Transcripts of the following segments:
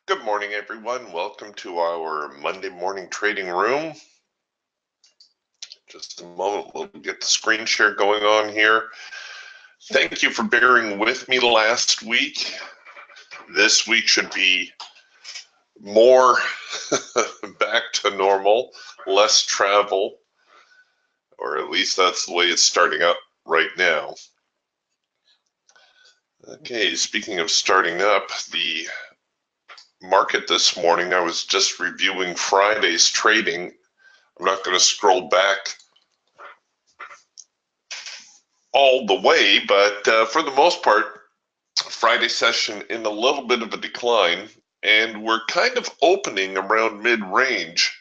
Good morning, everyone. Welcome to our Monday morning trading room. Just a moment, we'll get the screen share going on here. Thank you for bearing with me last week. This week should be more back to normal, less travel, or at least that's the way it's starting up right now. Okay, speaking of starting up, the market this morning, I was just reviewing Friday's trading. I'm not going to scroll back all the way, but for the most part, Friday session in a little bit of a decline, and we're kind of opening around mid-range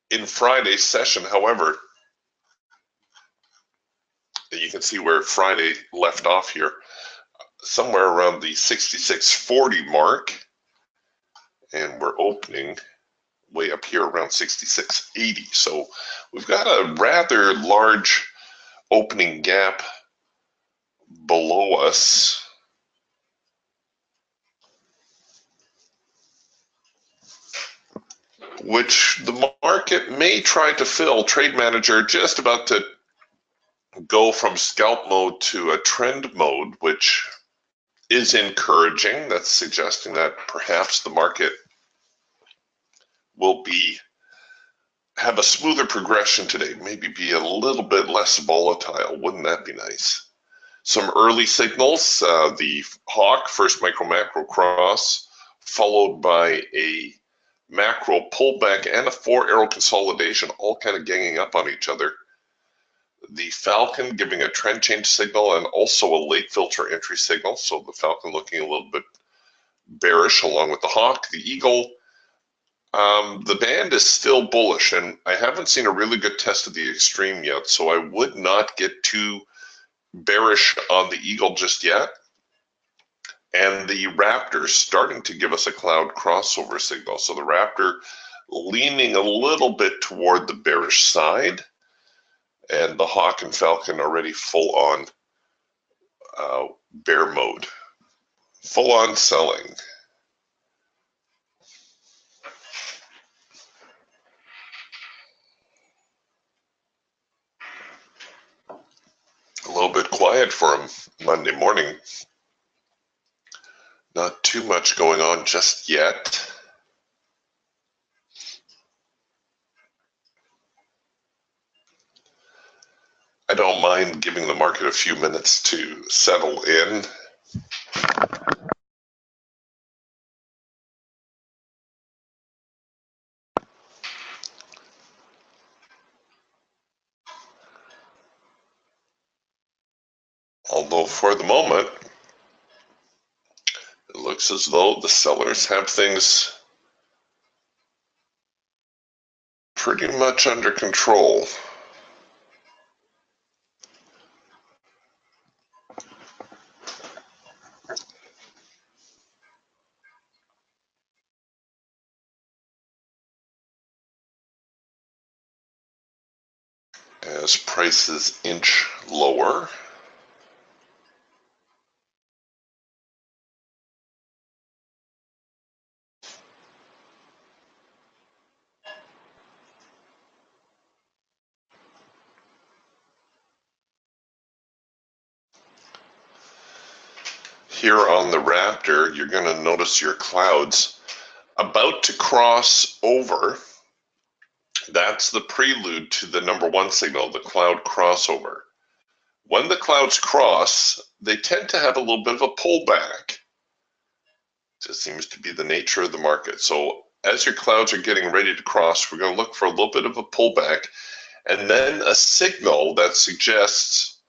in Friday's session. However, you can see where Friday left off here, somewhere around the 66.40 mark, and we're opening way up here around 66.80. So we've got a rather large opening gap below us, which the market may try to fill. Trade manager just about to go from scalp mode to a trend mode, which is encouraging. That's suggesting that perhaps the market will have a smoother progression today, maybe be a little bit less volatile. Wouldn't that be nice? Some early signals, the hawk, first micro macro cross, followed by a macro pullback and a 4-arrow consolidation, all kind of ganging up on each other. The falcon giving a trend change signal and also a late filter entry signal. So the falcon looking a little bit bearish along with the hawk. The eagle, the band is still bullish, and I haven't seen a really good test of the extreme yet, so I would not get too bearish on the eagle just yet. And the raptor starting to give us a cloud crossover signal. So the raptor leaning a little bit toward the bearish side, and the hawk and falcon already full on bear mode, full on selling. A little bit quiet for a Monday morning. Not too much going on just yet. I don't mind giving the market a few minutes to settle in. Although for the moment, it looks as though the sellers have things pretty much under control. As prices inch lower, here on the raptor, you're going to notice your clouds about to cross over. That's the prelude to the number one signal, the cloud crossover. When the clouds cross, they tend to have a little bit of a pullback. Just seems to be the nature of the market. So as your clouds are getting ready to cross, we're going to look for a little bit of a pullback and then a signal that suggests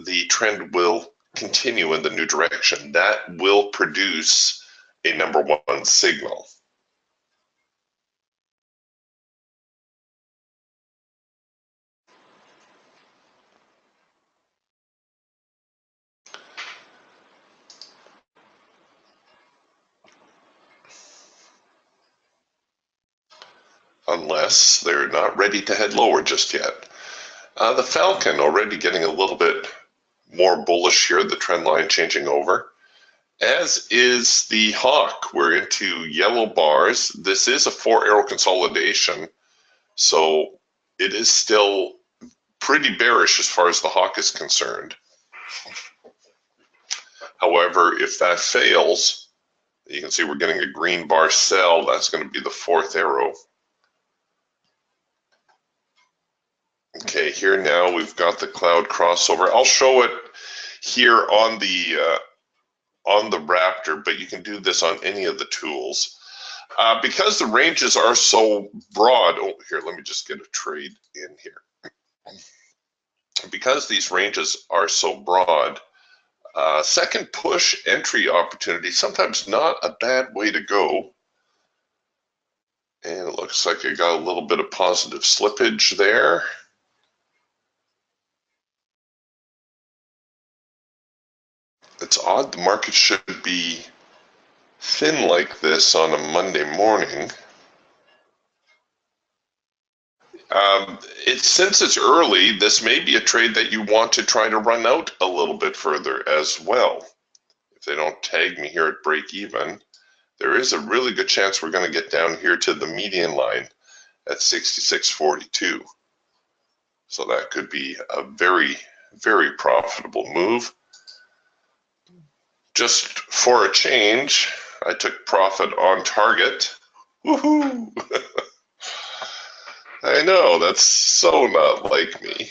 the trend will continue in the new direction. That will produce a number one signal. Unless they're not ready to head lower just yet. The falcon already getting a little bit more bullish here, the trend line changing over. as is the hawk. We're into yellow bars. This is a 4-arrow consolidation, so it is still pretty bearish as far as the hawk is concerned. However, if that fails, you can see we're getting a green bar sell. That's going to be the 4th arrow. Okay, here now we've got the cloud crossover. I'll show it here on the Raptor, but you can do this on any of the tools. Because the ranges are so broad, oh, here, let me just get a trade in here. Because these ranges are so broad, second push entry opportunity, sometimes not a bad way to go. And it looks like I got a little bit of positive slippage there. It's odd the market should be thin like this on a Monday morning. Since it's early, this may be a trade that you want to try to run out a little bit further as well. If they don't tag me here at break even, there is a really good chance we're going to get down here to the median line at 66.42. So that could be a very, very profitable move. Just for a change, I took profit on target. Woohoo! I know, that's so not like me.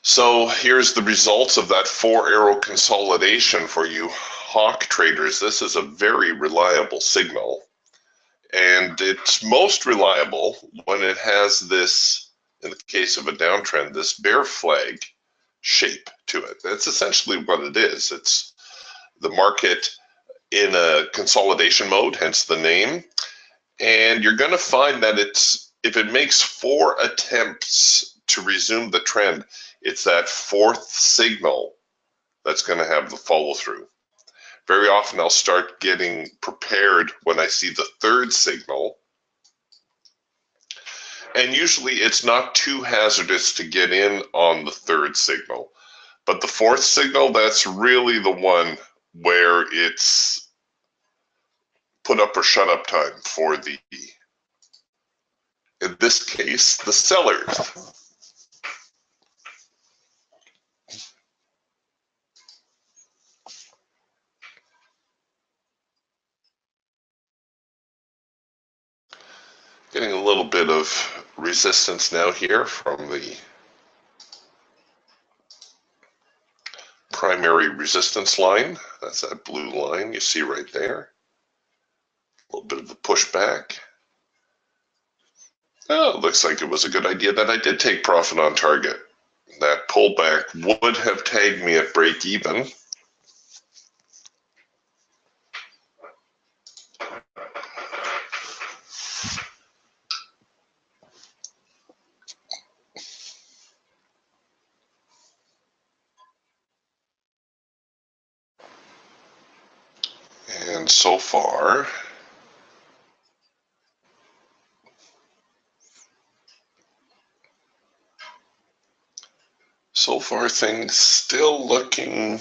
So here's the results of that 4-arrow consolidation for you hawk traders. This is a very reliable signal, and it's most reliable when it has this, in the case of a downtrend, this bear flag shape to it. That's essentially what it is. It's the market in a consolidation mode, hence the name. And you're going to find that if it makes 4 attempts to resume the trend, it's that 4th signal that's going to have the follow through. Very often I'll start getting prepared when I see the 3rd signal. And usually it's not too hazardous to get in on the 3rd signal. But the 4th signal, that's really the one where it's put up or shut up time for the, in this case, the sellers. Getting a little bit of resistance now here from the primary resistance line. That's that blue line you see right there. A little bit of a pushback. Oh, it looks like it was a good idea that I did take profit on target. That pullback would have tagged me at break even. And so far, things still looking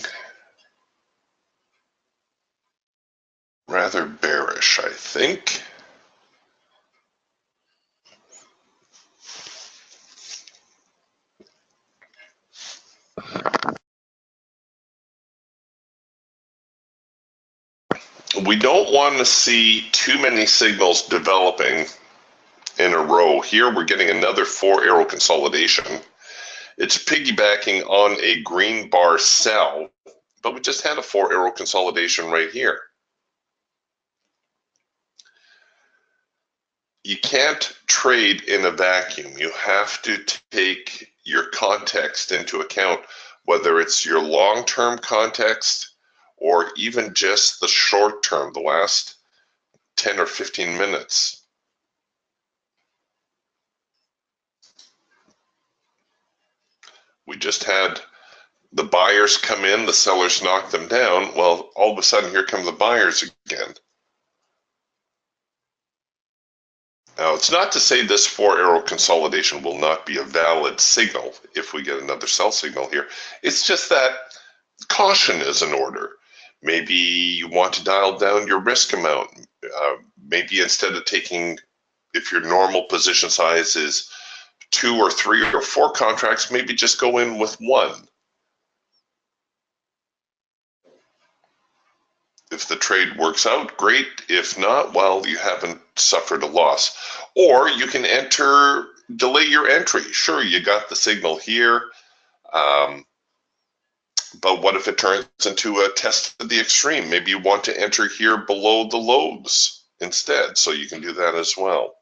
rather bearish, I think. We don't want to see too many signals developing in a row. Here we're getting another 4-arrow consolidation. It's piggybacking on a green bar sell, but we just had a 4-arrow consolidation right here. You can't trade in a vacuum. You have to take your context into account, whether it's your long-term context or even just the short term, the last 10 or 15 minutes. We just had The buyers come in, the sellers knock them down. Well, all of a sudden, here come the buyers again. Now, it's not to say this 4-arrow consolidation will not be a valid signal if we get another sell signal here. It's just that caution is in order. Maybe you want to dial down your risk amount. Maybe instead of taking, if your normal position size is 2 or 3 or 4 contracts, maybe just go in with 1. If the trade works out, great. If not, well, you haven't suffered a loss. Or you can delay your entry. Sure, you got the signal here, but what if it turns into a test of the extreme? Maybe you want to enter here below the lows instead, so you can do that as well.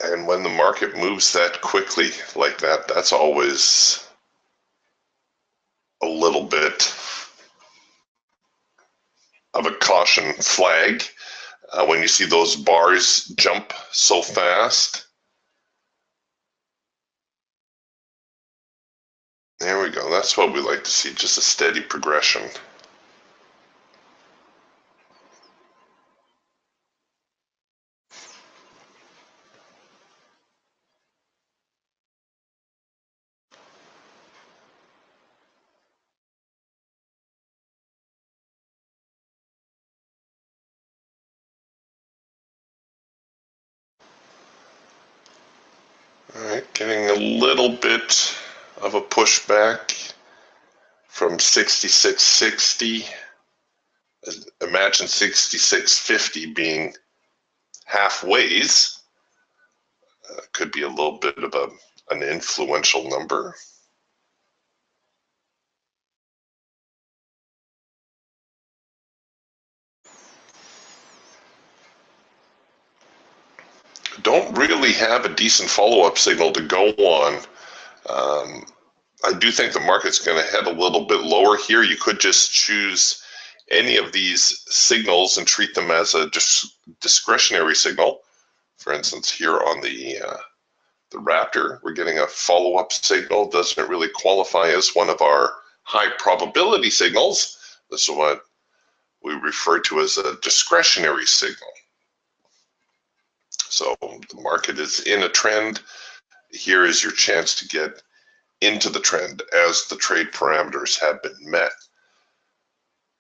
And when the market moves that quickly like that, that's always a little bit of a caution flag. When you see those bars jump so fast. There we go. That's what we like to see, just a steady progression. All right, getting a little bit of a pushback from 66.60. Imagine 66.50 being halfways. Could be a little bit of an influential number. Don't really have a decent follow-up signal to go on. I do think the market's going to head a little bit lower here. You could just choose any of these signals and treat them as a discretionary signal. For instance, here on the Raptor, we're getting a follow-up signal. Doesn't really qualify as one of our high probability signals. This is what we refer to as a discretionary signal. So the market is in a trend. Here is your chance to get into the trend as the trade parameters have been met.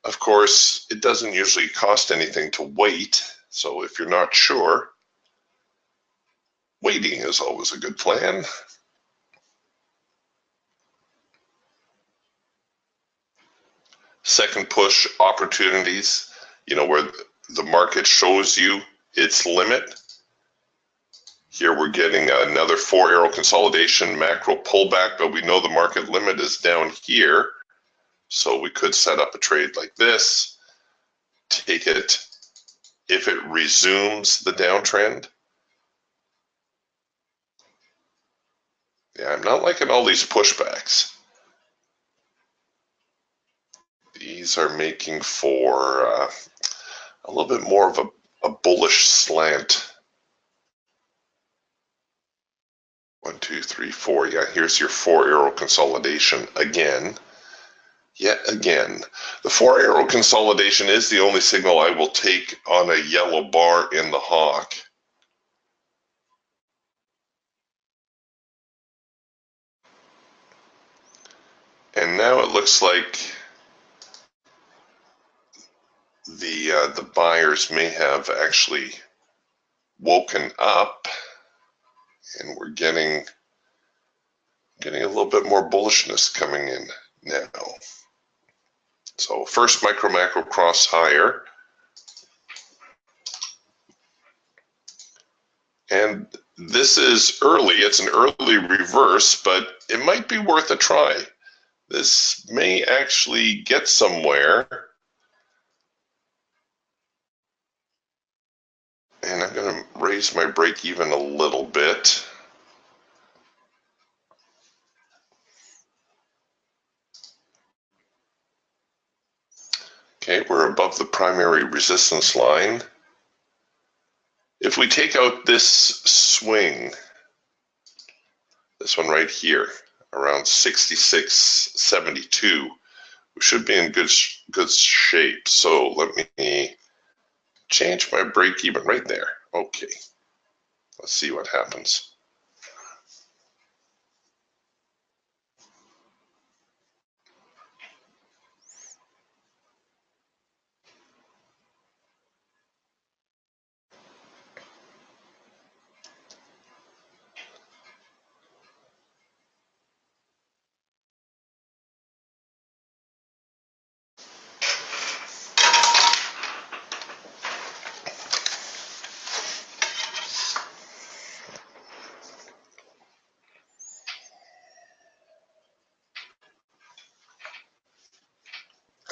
Of course, it doesn't usually cost anything to wait. So if you're not sure, waiting is always a good plan. Second push opportunities, where the market shows you its limit. Here we're getting another 4-arrow consolidation macro pullback, but we know the market limit is down here. So we could set up a trade like this, take it if it resumes the downtrend. Yeah, I'm not liking all these pushbacks. These are making for a little bit more of a bullish slant. 1, 2, 3, 4. Yeah, here's your 4-arrow consolidation again. Yet again. The 4-arrow consolidation is the only signal I will take on a yellow bar in the hawk. And now it looks like the buyers may have actually woken up, and we're getting a little bit more bullishness coming in now. So first micro macro cross higher, and this is early. It's an early reverse, but it might be worth a try. This may actually get somewhere. And I'm going to raise my break even a little bit. Okay, we're above the primary resistance line. If we take out this swing, this one right here, around 66.72, we should be in good shape. So let me change my break even right there. Okay, let's see what happens.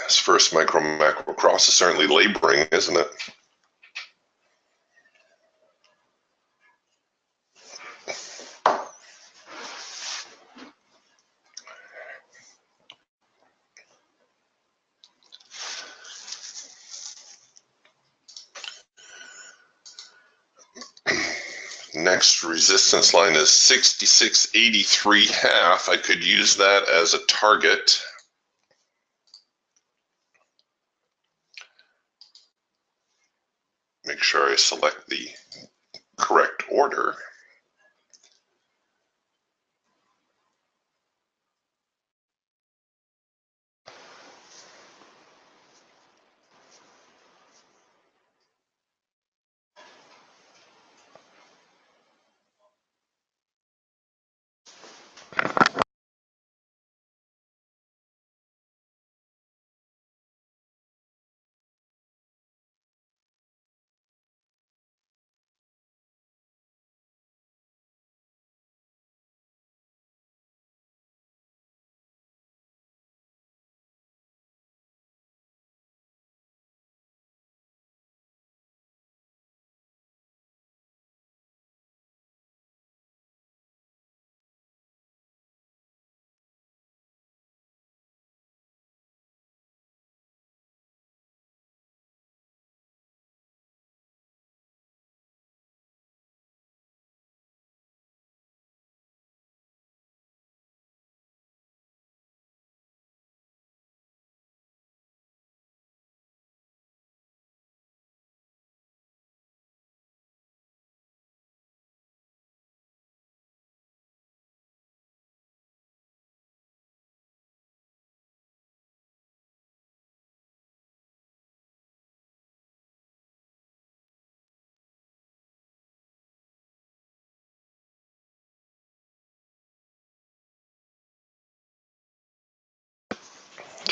This first micro macro cross is certainly laboring, isn't it? Next resistance line is 66.83.5. I could use that as a target. Make sure I select the correct order.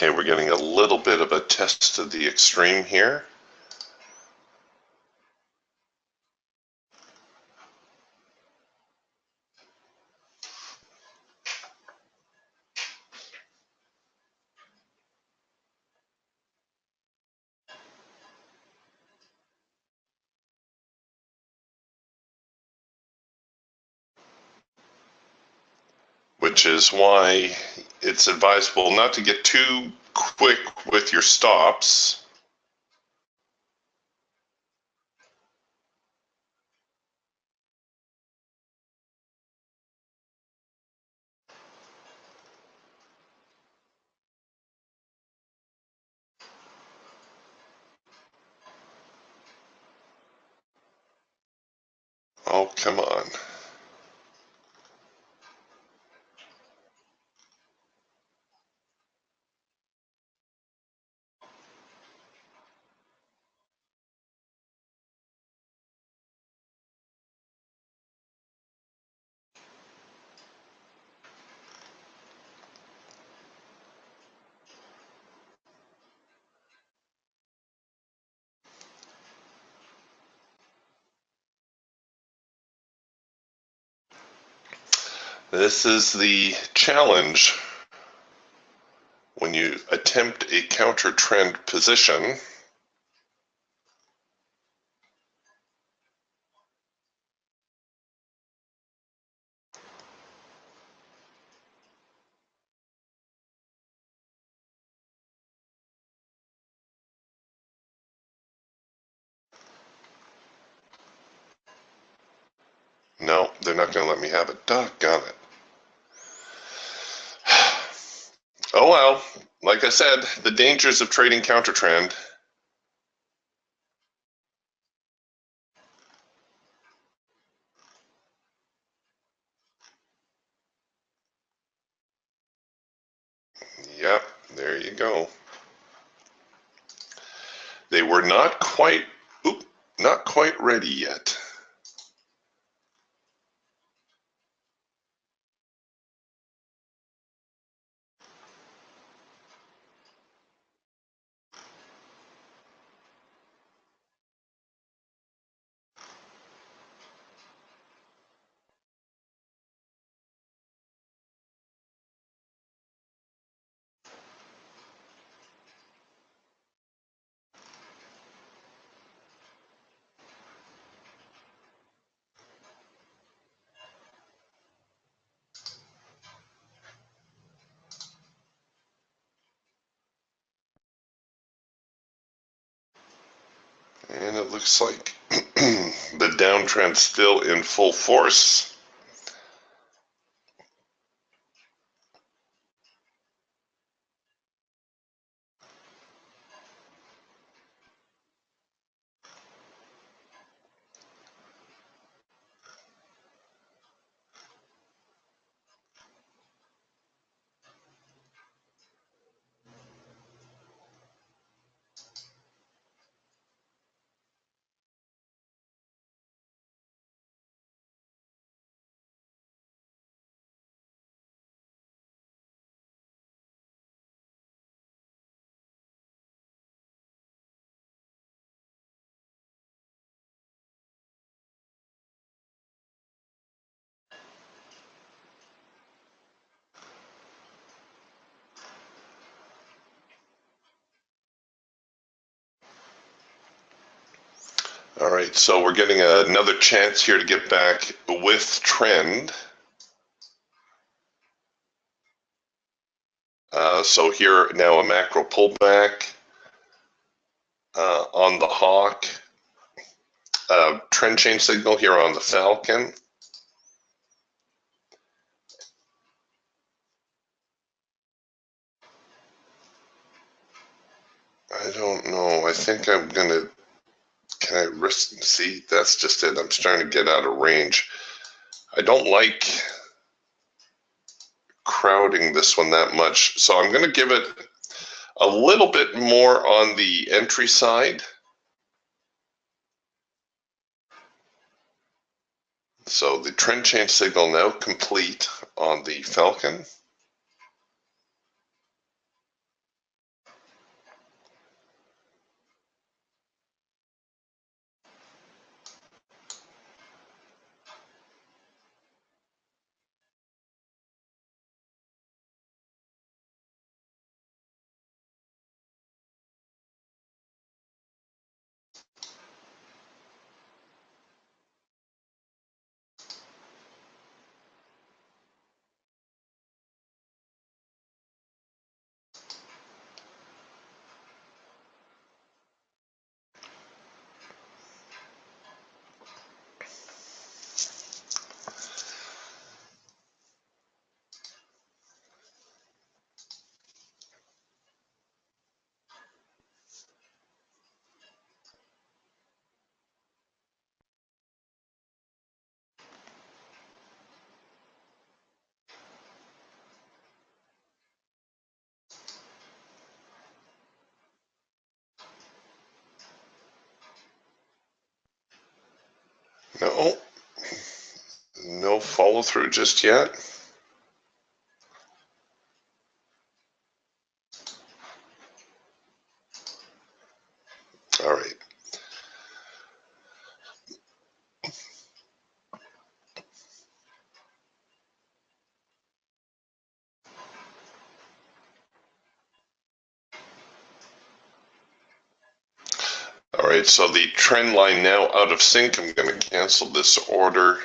Okay, we're getting a little bit of a test of the extreme here. Which is why it's advisable not to get too quick with your stops. Oh, come on. This is the challenge when you attempt a counter trend position. No, they're not going to let me have it. Doggone it. Oh well, like I said, the dangers of trading counter trend. Yep, there you go. They were not quite ready yet. And it looks like the downtrend's still in full force. All right, so we're getting another chance here to get back with trend. So here now a macro pullback on the hawk. Trend change signal here on the falcon. I don't know. I think I'm gonna. Can I risk? See, that's just it. I'm starting to get out of range. I don't like crowding this one that much, so I'm going to give it a little bit more on the entry side. So the trend change signal now complete on the Falcon. No, no follow through just yet. All right. All right, so the trend line now out of sync. I'm going to cancel this order.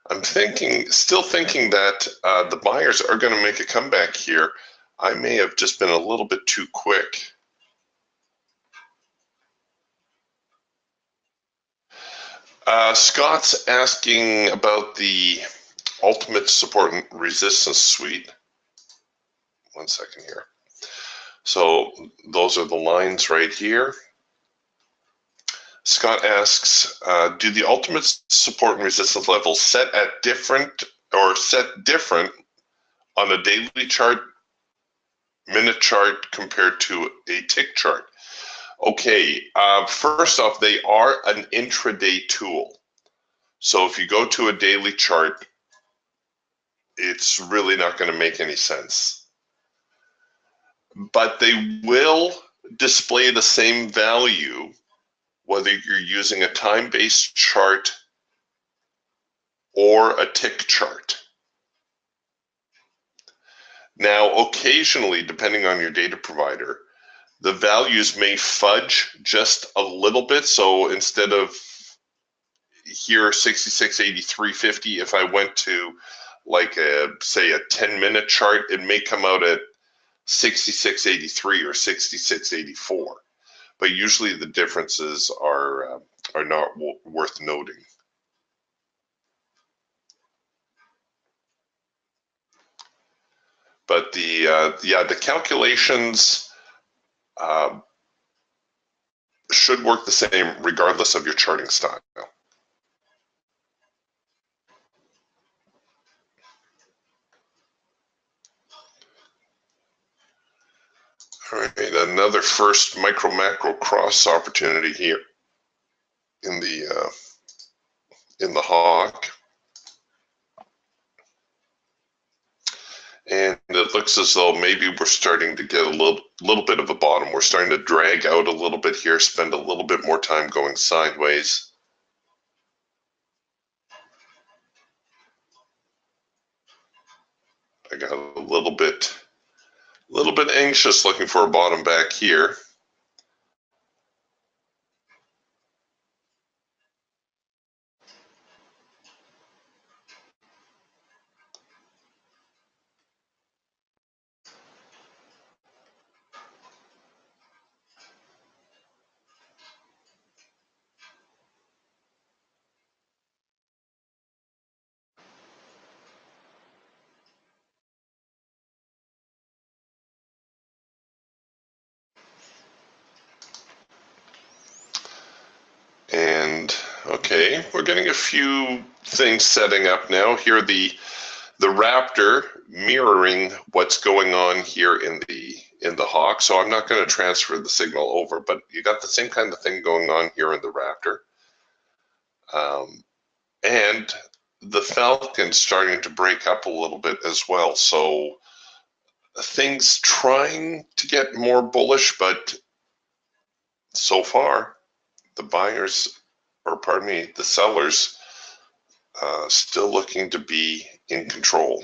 I'm still thinking that the buyers are going to make a comeback here. I may have just been a little bit too quick. Scott's asking about the ultimate support and resistance suite. One second here. So those are the lines right here. Scott asks, do the ultimate support and resistance levels set at different on a daily chart, minute chart compared to a tick chart? Okay, first off, they are an intraday tool. So if you go to a daily chart, it's really not going to make any sense. But they will display the same value whether you're using a time-based chart or a tick chart. Now, occasionally, depending on your data provider, the values may fudge just a little bit. So instead of here 66.8350, if I went to like say a 10-minute chart, it may come out at 66.83 or 66.84. But usually the differences are not worth noting. But the calculations should work the same regardless of your charting style. All right, another first micro macro cross opportunity here in the hawk. And it looks as though maybe we're starting to get a little bit of a bottom. We're starting to drag out a little bit here, spend a little bit more time going sideways. I got a little bit anxious looking for a bottom back here. And okay, we're getting a few things setting up now. Here the Raptor mirroring what's going on here in the hawk. So I'm not going to transfer the signal over, but you got the same kind of thing going on here in the Raptor. And the Falcon starting to break up a little bit as well. So things trying to get more bullish, but so far the buyers, or pardon me, the sellers, still looking to be in control.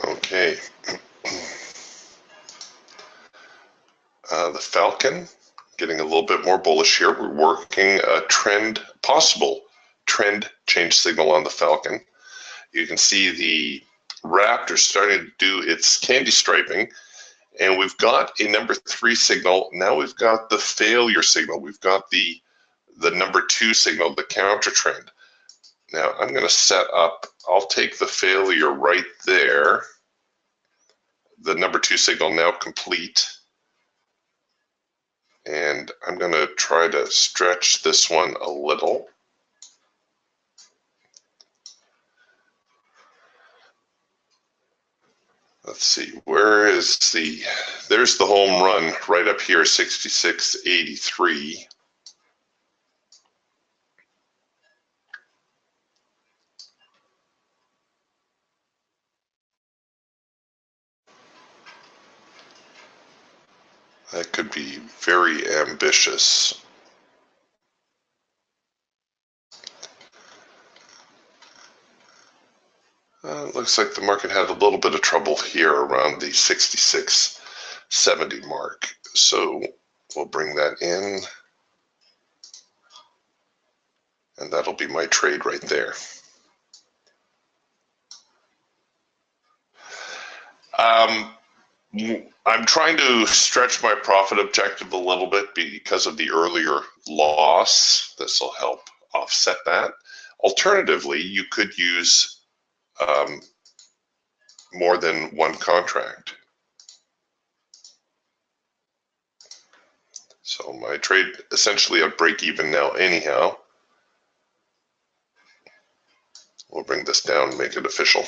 Okay. The Falcon getting a little bit more bullish here. We're working a possible trend change signal on the Falcon. You can see the Raptor starting to do its candy striping, and we've got a number 3 signal. Now we've got the failure signal. We've got the number 2 signal, the counter trend. Now I'm going to set up, I'll take the failure right there. The number 2 signal now complete. And I'm going to try to stretch this one a little. Let's see, there's the home run right up here, 66.83. That could be very ambitious. Looks like the market had a little bit of trouble here around the 66.70 mark. So we'll bring that in. And that'll be my trade right there. I'm trying to stretch my profit objective a little bit because of the earlier loss. This will help offset that. Alternatively, you could use more than one contract. So my trade essentially at break even now anyhow. We'll bring this down and make it official.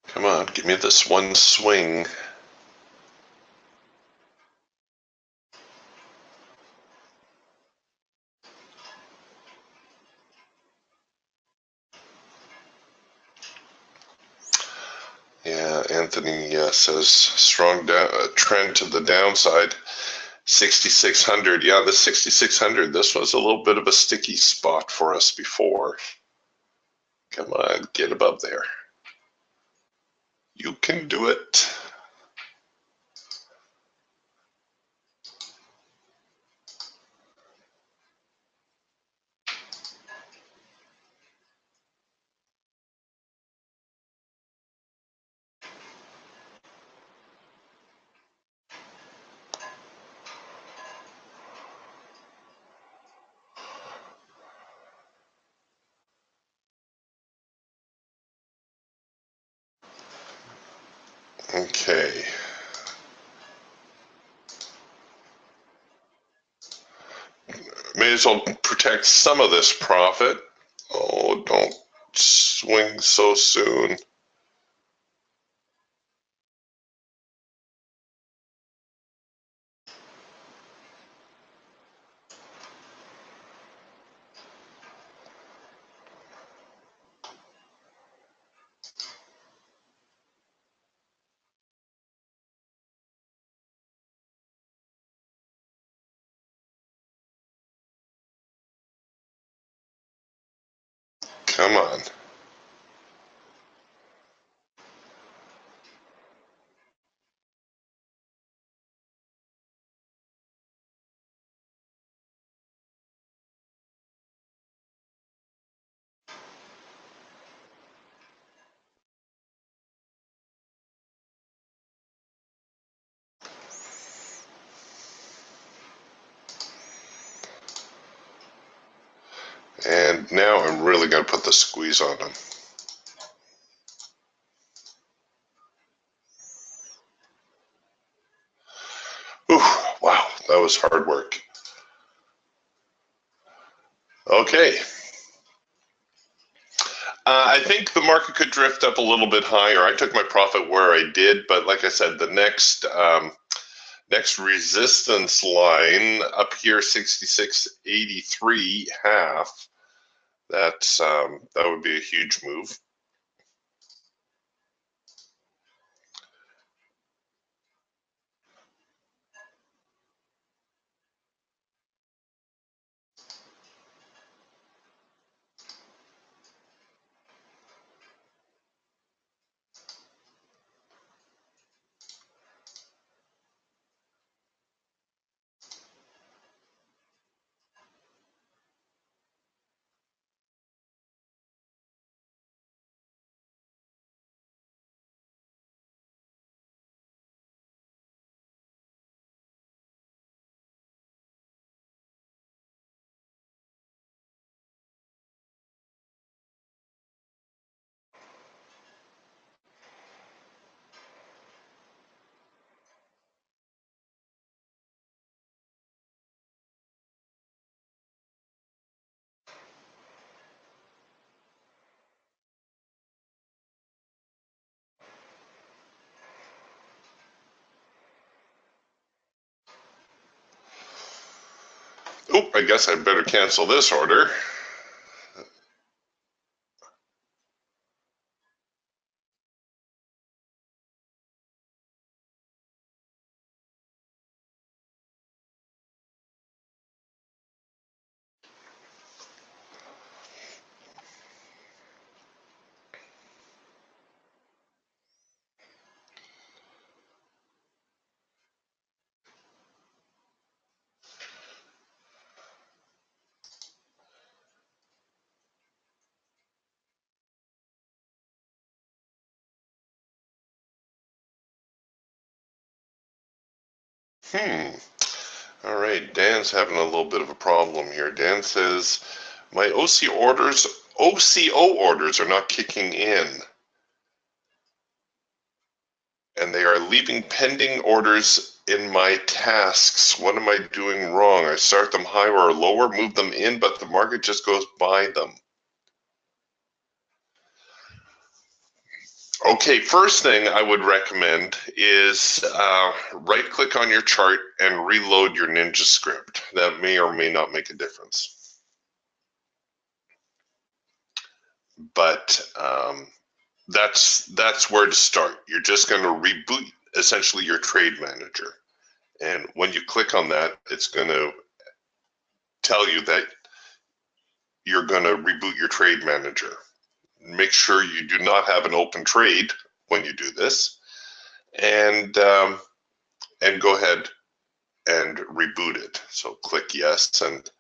Come on, give me this one swing. Yeah, Anthony says strong trend to the downside. 6,600. Yeah, the 6,600. This was a little bit of a sticky spot for us before. Come on, get above there. You can do it. Okay. May as well protect some of this profit. Oh, don't swing so soon. Come on. And now I'm really going to put the squeeze on them. Ooh, wow, that was hard work. Okay. I think the market could drift up a little bit higher. I took my profit where I did, but like I said, the next resistance line up here, 66.83 half. That would be a huge move. Oh, I guess I better cancel this order. All right, Dan's having a little bit of a problem here. Dan says, my OCO orders are not kicking in, and they are leaving pending orders in my tasks. What am I doing wrong? I start them higher or lower, move them in, but the market just goes by them. Okay, first thing I would recommend is right-click on your chart and reload your Ninja script. That may or may not make a difference. But that's where to start. You're just going to reboot essentially your trade manager. And when you click on that, it's going to tell you that you're going to reboot your trade manager. Make sure you do not have an open trade when you do this, and go ahead and reboot it. So click yes, and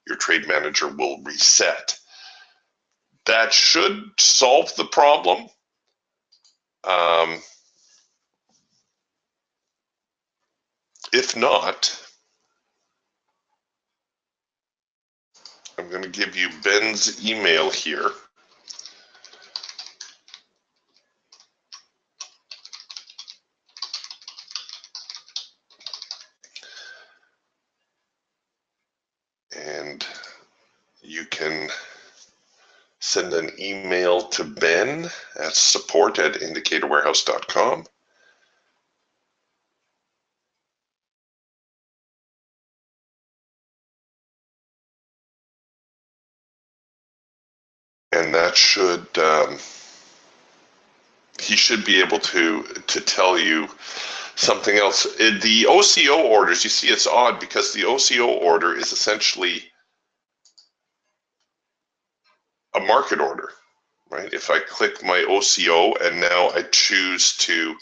your trade manager will reset. That should solve the problem. If not, I'm going to give you Ben's email here. And you can send an email to Ben at support@indicatorwarehouse.com. And that should, he should be able to tell you something else. The OCO orders, you see it's odd because the OCO order is essentially a market order, right? If I click my OCO and now I choose to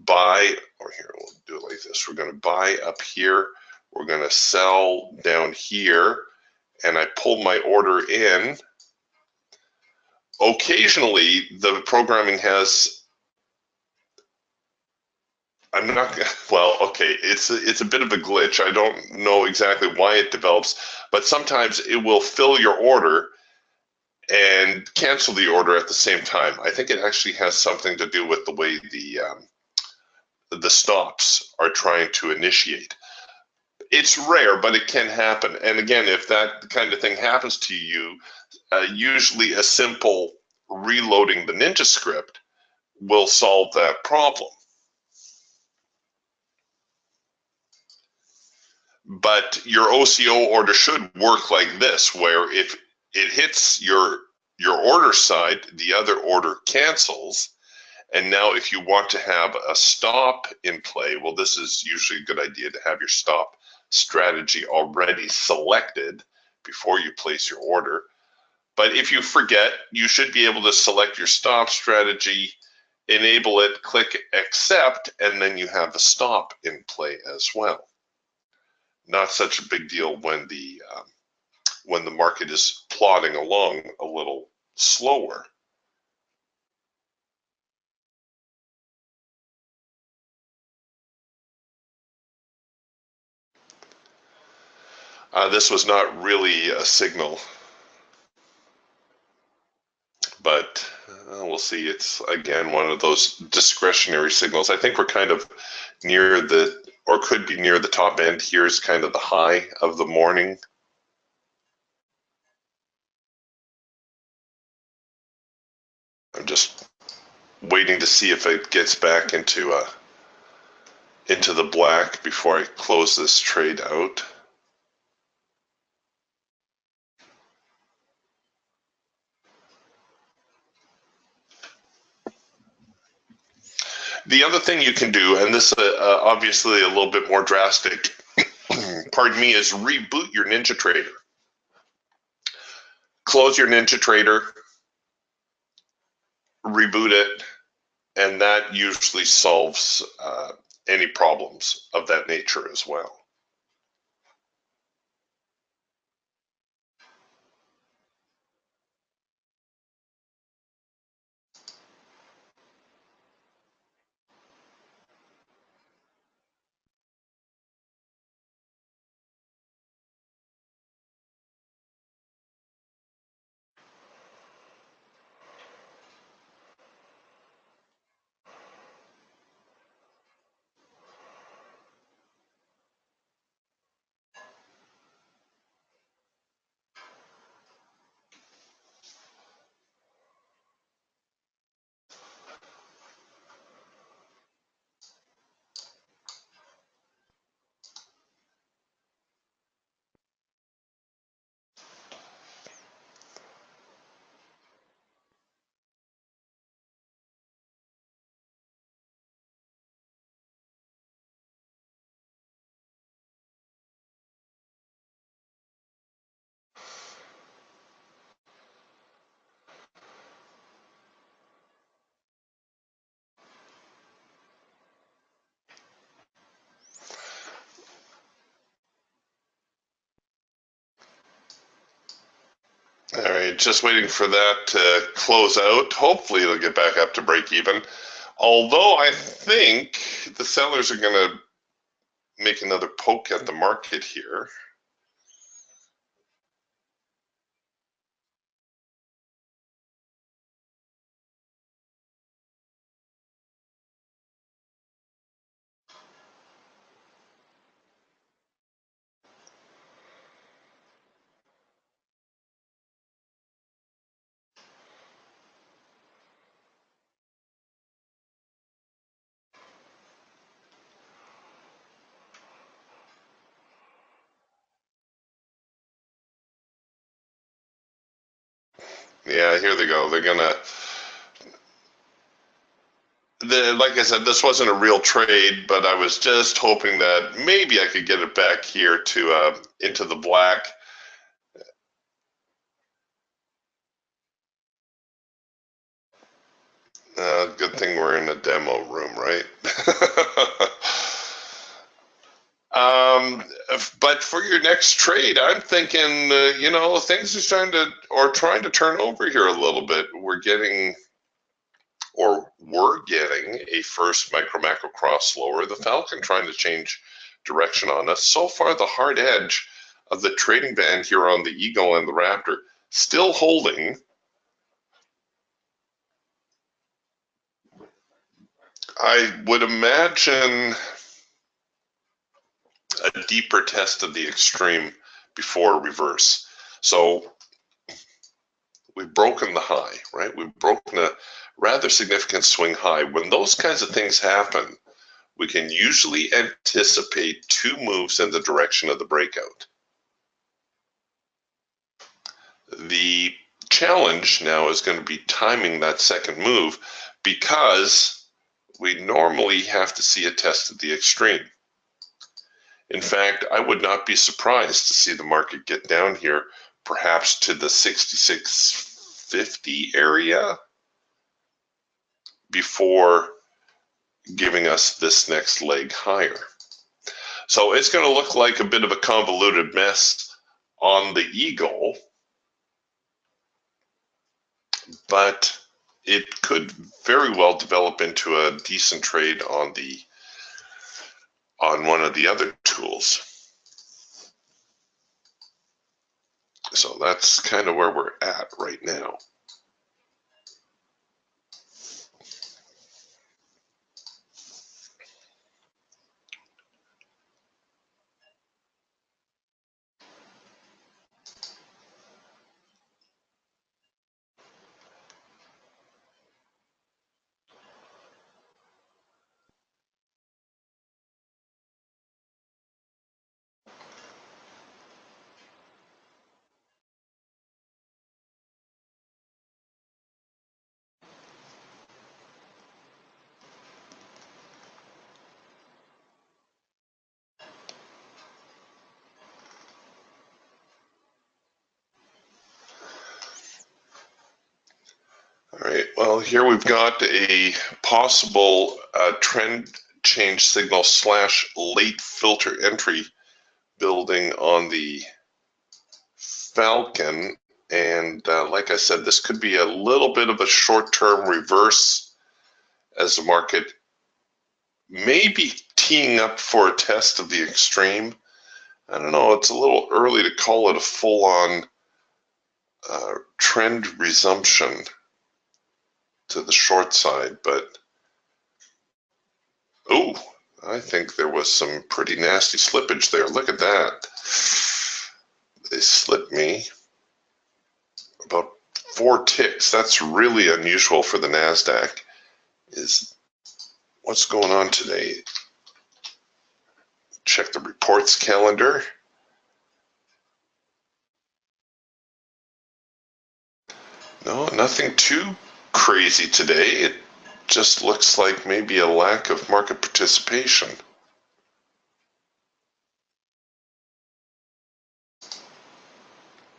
buy, or here, we'll do it like this. We're going to buy up here. We're going to sell down here, and I pull my order in. Occasionally, the programming has, I'm not, well, okay, it's a bit of a glitch. I don't know exactly why it develops, but sometimes it will fill your order and cancel the order at the same time. I think it actually has something to do with the way the stops are trying to initiate. It's rare, but it can happen. And again, if that kind of thing happens to you, usually a simple reloading the Ninja script will solve that problem. But your OCO order should work like this, where if it hits your order side, the other order cancels. And now if you want to have a stop in play, well, this is usually a good idea to have your stop strategy already selected before you place your order. But if you forget, you should be able to select your stop strategy, enable it, click accept, and then you have the stop in play as well. Not such a big deal when the market is plodding along a little slower. This was not really a signal, but we'll see. It's, again, one of those discretionary signals. I think we're kind of near the, or could be near the top end. Here's kind of the high of the morning. I'm just waiting to see if it gets back into the black before I close this trade out. The other thing you can do, and this obviously a little bit more drastic, pardon me, is reboot your NinjaTrader. Close your NinjaTrader, reboot it, and that usually solves any problems of that nature as well. All right, just waiting for that to close out. Hopefully it'll get back up to break even. Although I think the sellers are going to make another poke at the market here. Yeah, here they go. They're gonna, like I said, this wasn't a real trade, but I was just hoping that maybe I could get it back here to into the black. Good thing we're in a demo room, right? But for your next trade, I'm thinking, you know, things are trying to turn over here a little bit. We're getting a first micro macro cross lower. The Falcon trying to change direction on us. So far, the hard edge of the trading band here on the Eagle and the Raptor still holding. I would imagine a deeper test of the extreme before reverse. So we've broken the high, right? We've broken a rather significant swing high. When those kinds of things happen, we can usually anticipate two moves in the direction of the breakout. The challenge now is going to be timing that second move, because we normally have to see a test of the extreme. In fact, I would not be surprised to see the market get down here, perhaps to the 66.50 area, before giving us this next leg higher. So it's going to look like a bit of a convoluted mess on the Eagle, but it could very well develop into a decent trade on one of the other tools. So that's kind of where we're at right now. Well, here we've got a possible trend change signal / late filter entry building on the Falcon. And like I said, this could be a little bit of a short-term reverse as the market may be teeing up for a test of the extreme. I don't know, it's a little early to call it a full-on trend resumption to the short side, but oh, I think there was some pretty nasty slippage there. Look at that. They slipped me about 4 ticks. That's really unusual for the NASDAQ. What's going on today? Check the reports calendar. No, nothing too crazy today. It just looks like maybe a lack of market participation.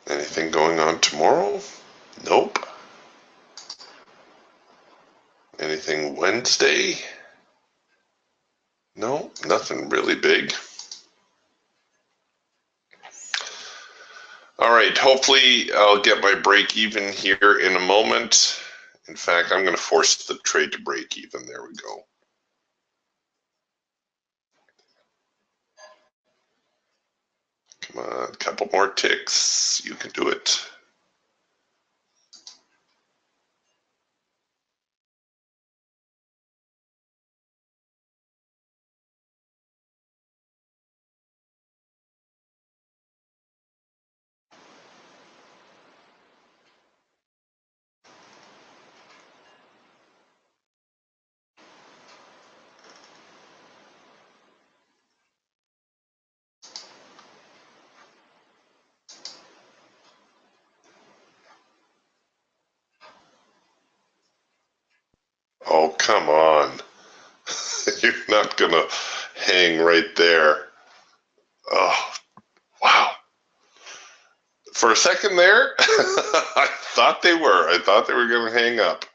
Anything going on tomorrow? Nope. Anything Wednesday? No, nothing really big. All right, hopefully I'll get my break even here in a moment. In fact, I'm going to force the trade to break even. There we go. Come on, a couple more ticks. You can do it. Oh, come on. You're not going to hang right there. Oh, wow. For a second there, I thought they were. I thought they were going to hang up.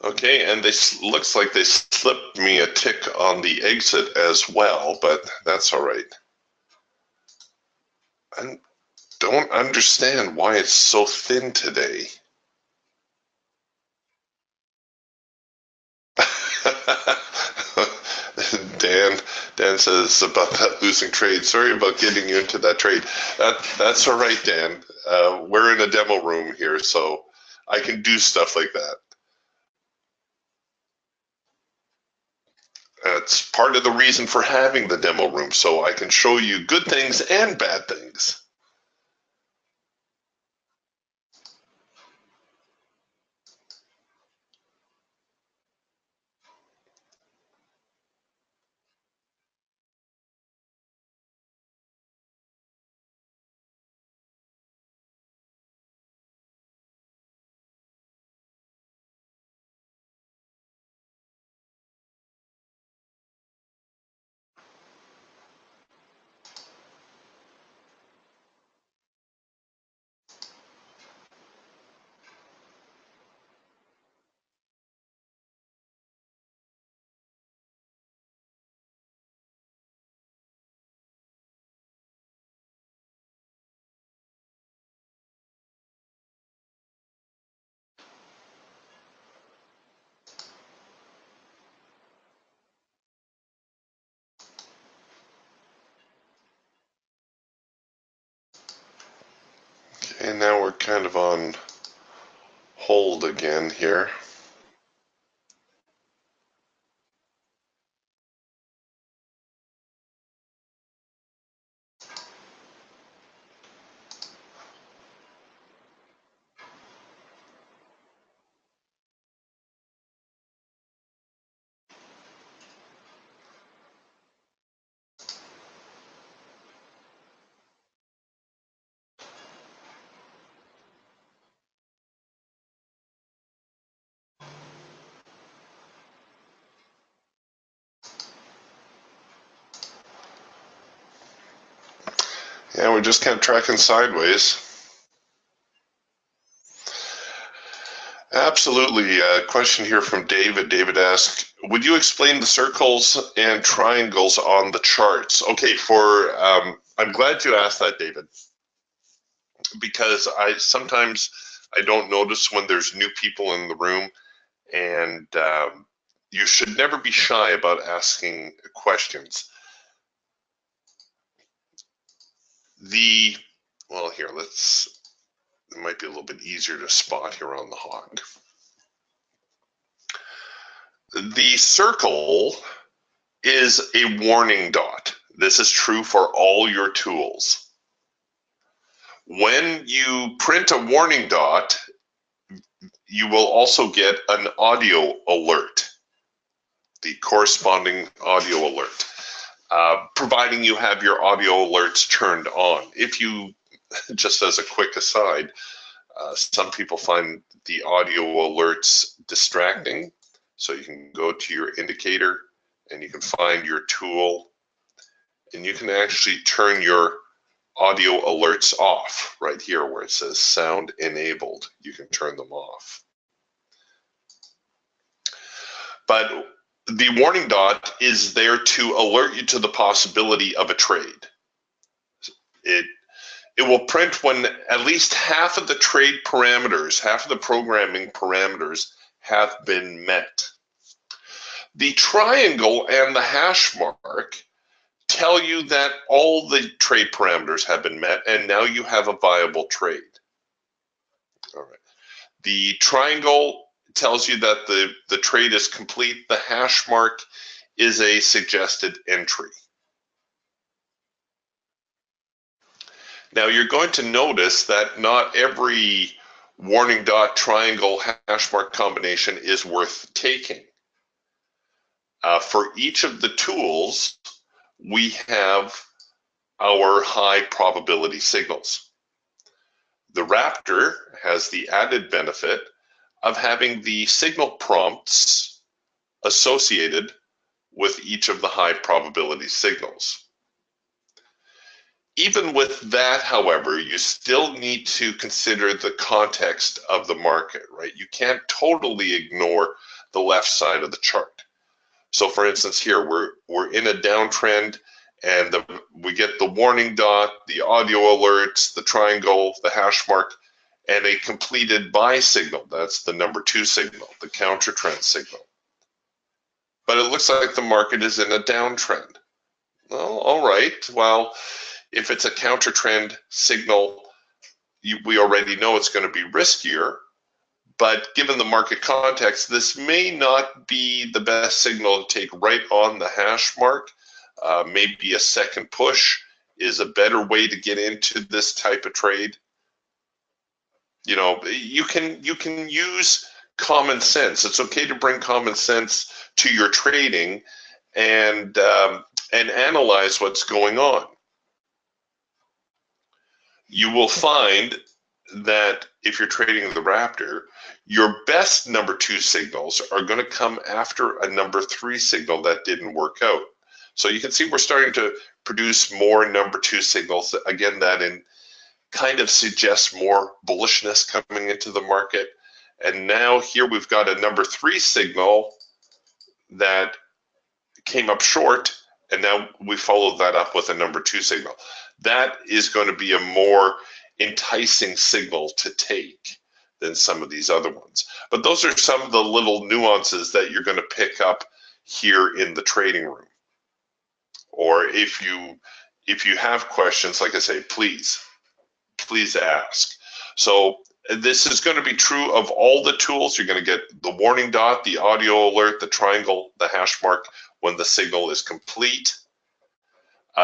Okay, and looks like they slipped me a tick on the exit as well, but that's all right. I don't understand why it's so thin today. Dan says about that losing trade. Sorry about getting you into that trade. That's all right, Dan. We're in a demo room here, so I can do stuff like that. That's part of the reason for having the demo room, so I can show you good things and bad things. And now we're kind of on hold again here. Yeah, we're just kind of tracking sideways. Absolutely. A question here from David. David asked, would you explain the circles and triangles on the charts? Okay, I'm glad you asked that, David, because sometimes I don't notice when there's new people in the room, and you should never be shy about asking questions. Well, here, it might be a little bit easier to spot here on the hog. The circle is a warning dot. This is true for all your tools. When you print a warning dot, you will also get an audio alert, the corresponding audio alert, providing you have your audio alerts turned on. If you, just as a quick aside, some people find the audio alerts distracting, so you can go to your indicator and you can find your tool, and you can actually turn your audio alerts off right here where it says sound enabled. You can turn them off. But the warning dot is there to alert you to the possibility of a trade. It will print when at least half of the trade parameters, half of the programming parameters have been met. The triangle and the hash mark tell you that all the trade parameters have been met, and now you have a viable trade. All right. The triangle tells you that the trade is complete. The hash mark is a suggested entry. Now you're going to notice that not every warning dot, triangle, hash mark combination is worth taking. For each of the tools, we have our high probability signals. The Raptor has the added benefit of having the signal prompts associated with each of the high probability signals. Even with that, however, you still need to consider the context of the market, right? You can't totally ignore the left side of the chart. So for instance, here we're in a downtrend, and we get the warning dot, the audio alerts, the triangle, the hash mark, and a completed buy signal. That's the number 2 signal, the counter trend signal. But it looks like the market is in a downtrend. Well, all right. Well, if it's a counter trend signal, we already know it's going to be riskier. But given the market context, this may not be the best signal to take right on the hash mark. Maybe a second push is a better way to get into this type of trade. You know, you can use common sense. It's okay to bring common sense to your trading and analyze what's going on. You will find that if you're trading the Raptor, your best number 2 signals are going to come after a number 3 signal that didn't work out. So you can see we're starting to produce more number 2 signals. Again, that kind of suggests more bullishness coming into the market. And now here we've got a number 3 signal that came up short, and now we followed that up with a number 2 signal. That is going to be a more enticing signal to take than some of these other ones. But those are some of the little nuances that you're going to pick up here in the trading room. Or if you have questions, like I say, please ask. So this is going to be true of all the tools. You're going to get the warning dot, the audio alert, the triangle, the hash mark when the signal is complete.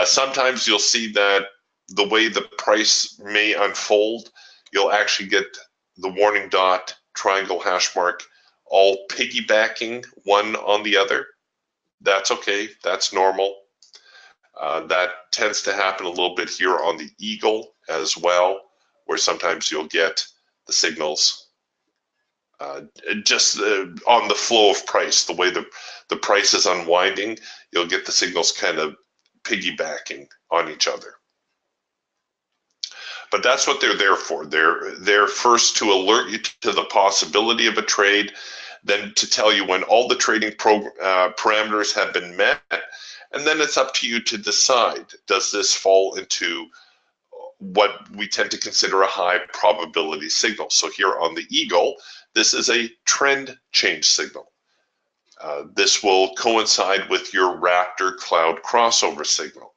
Sometimes you'll see that the way the price may unfold, you'll actually get the warning dot, triangle, hash mark, all piggybacking one on the other. That's okay. That's normal. That tends to happen a little bit here on the Eagle as well, where sometimes you'll get the signals just on the flow of price, the way the price is unwinding, you'll get the signals kind of piggybacking on each other. But that's what they're there for. They're there first to alert you to the possibility of a trade, then to tell you when all the trading parameters have been met, and then it's up to you to decide, does this fall into what we tend to consider a high probability signal? So here on the Eagle, this is a trend change signal. This will coincide with your Raptor cloud crossover signal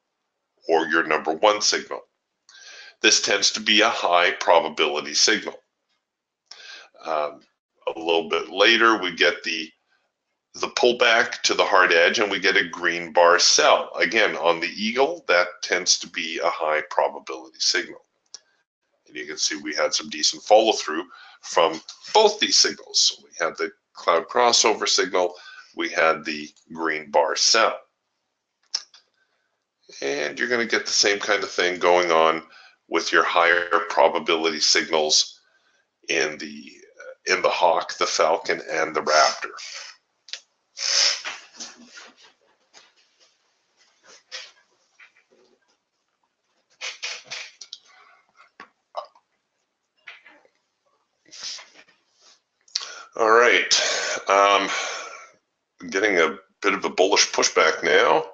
or your number one signal. This tends to be a high probability signal. A little bit later, we get the pullback to the hard edge and we get a green bar sell. Again, on the Eagle, that tends to be a high probability signal. And you can see we had some decent follow through from both these signals. So we had the cloud crossover signal, we had the green bar sell. And you're going to get the same kind of thing going on with your higher probability signals in the Hawk, the Falcon, and the Raptor. All right, getting a bit of a bullish pushback now,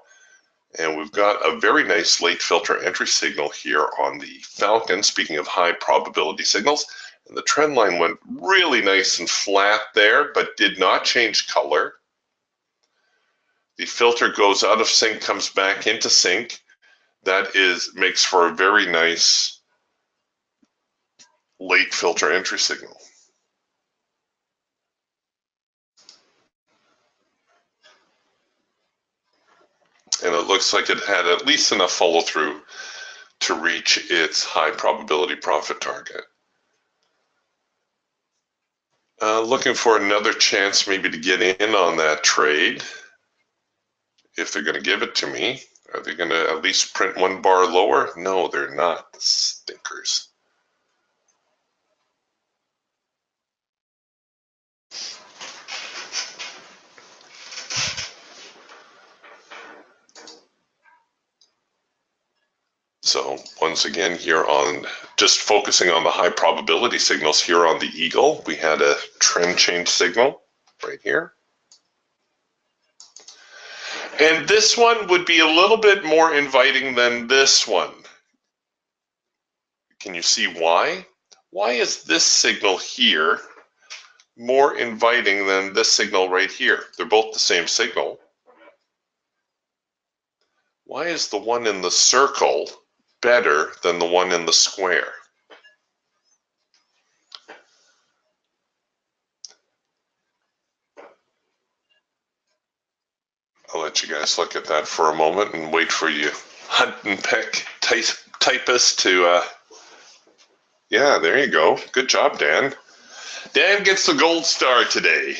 and we've got a very nice late filter entry signal here on the Falcon, speaking of high probability signals. And the trend line went really nice and flat there, but did not change color. The filter goes out of sync, comes back into sync. That makes for a very nice late filter entry signal. And it looks like it had at least enough follow through to reach its high probability profit target. Looking for another chance maybe to get in on that trade. If they're going to give it to me, are they going to at least print one bar lower? No, they're not, the stinkers. So once again here on just focusing on the high probability signals here on the Eagle, we had a trend change signal right here. And this one would be a little bit more inviting than this one. Can you see why? Why is this signal here more inviting than this signal right here? They're both the same signal. Why is the one in the circle better than the one in the square? I'll let you guys look at that for a moment and wait for you hunt and peck typists to, yeah, there you go. Good job, Dan. Dan gets the gold star today.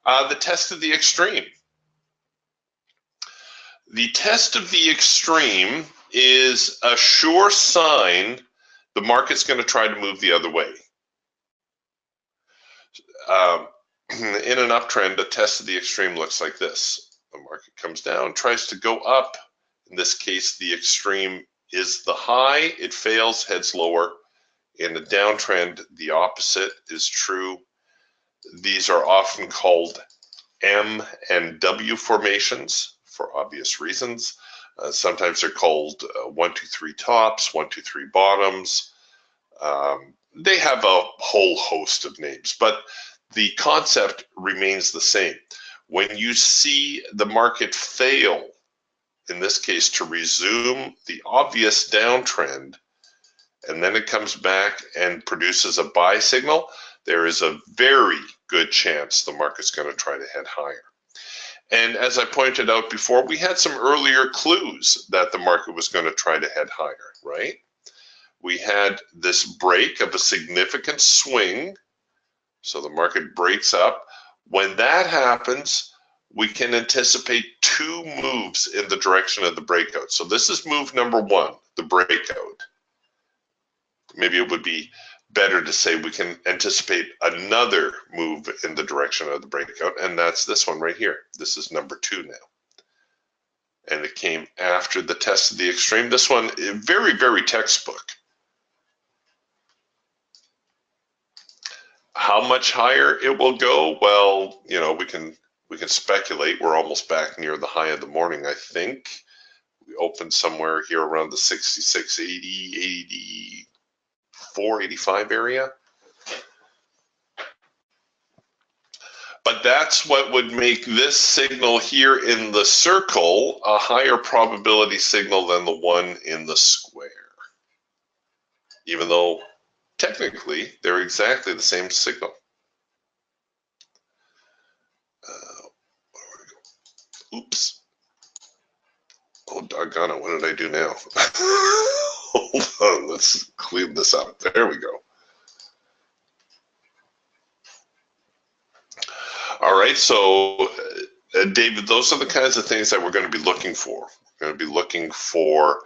The test of the extreme. The test of the extreme is a sure sign the market's going to try to move the other way. In an uptrend, a test of the extreme looks like this. The market comes down, tries to go up. In this case, the extreme is the high. It fails, heads lower. In a downtrend, the opposite is true. These are often called M and W formations for obvious reasons. Sometimes they're called 1, 2, 3 tops, 1, 2, 3 bottoms. They have a whole host of names, but the concept remains the same. When you see the market fail, in this case to resume the obvious downtrend, and then it comes back and produces a buy signal, there is a very good chance the market's going to try to head higher. And as I pointed out before, we had some earlier clues that the market was going to try to head higher, right? We had this break of a significant swing. So the market breaks up. When that happens, we can anticipate two moves in the direction of the breakout. So this is move number one, the breakout. Maybe it would be better to say we can anticipate another move in the direction of the breakout, and that's this one right here. This is number two now. And it came after the test of the extreme. This one, very, very textbook. How much higher it will go? Well, you know, we can speculate. We're almost back near the high of the morning, I think. We opened somewhere here around the 66, 80, 84, 85 area. But that's what would make this signal here in the circle a higher probability signal than the one in the square. Even though technically they're exactly the same signal. Oops. Oh, doggone it. What did I do now? Hold on. Let's clean this up. There we go. All right. So, David, those are the kinds of things that we're going to be looking for. We're going to be looking for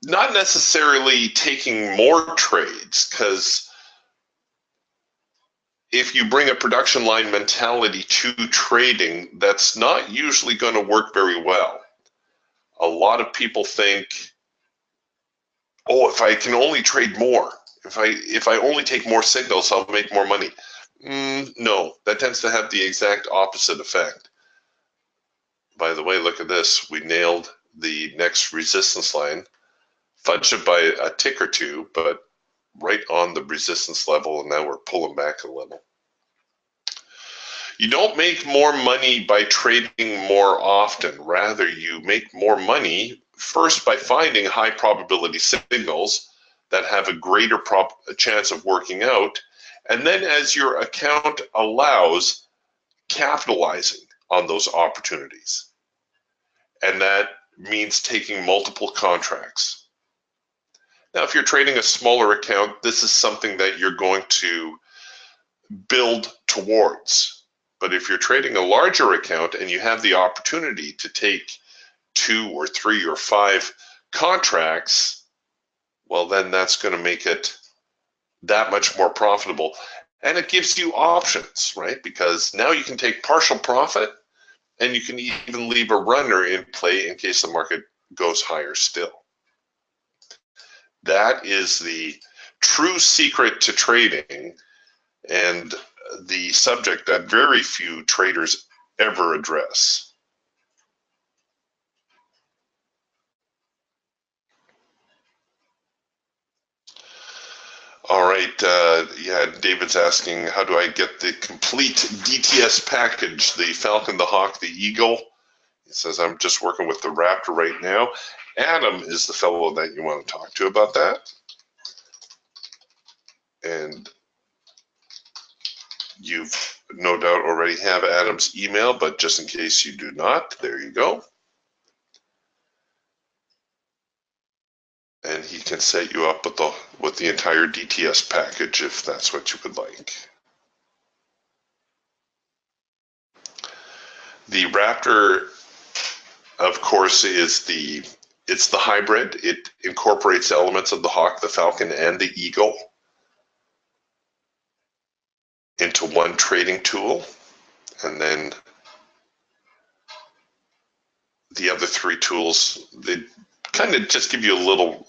not necessarily taking more trades, because if you bring a production line mentality to trading, that's not usually going to work very well. A lot of people think, oh, if I can only trade more, if I only take more signals, I'll make more money. No, that tends to have the exact opposite effect. By the way, look at this. We nailed the next resistance line, fudged it by a tick or two, but right on the resistance level, and now we're pulling back a little. You don't make more money by trading more often. Rather, you make more money first by finding high probability signals that have a greater chance of working out, and then as your account allows, capitalizing on those opportunities. And that means taking multiple contracts. Now, if you're trading a smaller account, this is something that you're going to build towards. But if you're trading a larger account and you have the opportunity to take 2 or 3 or 5 contracts, well, then that's going to make it that much more profitable. And it gives you options, right? Because now you can take partial profit, and you can even leave a runner in play in case the market goes higher still. That is the true secret to trading, and the subject that very few traders ever address. All right, yeah, David's asking, how do I get the complete DTS package, the Falcon, the Hawk, the Eagle? He says, I'm just working with the Raptor right now. Adam is the fellow that you want to talk to about that. And you've no doubt already have Adam's email, but just in case you do not, there you go. And he can set you up with the entire DTS package if that's what you would like. The Raptor, of course, it's the hybrid. It incorporates elements of the Hawk, the Falcon, and the Eagle into one trading tool, and then the other 3 tools, they kind of just give you a little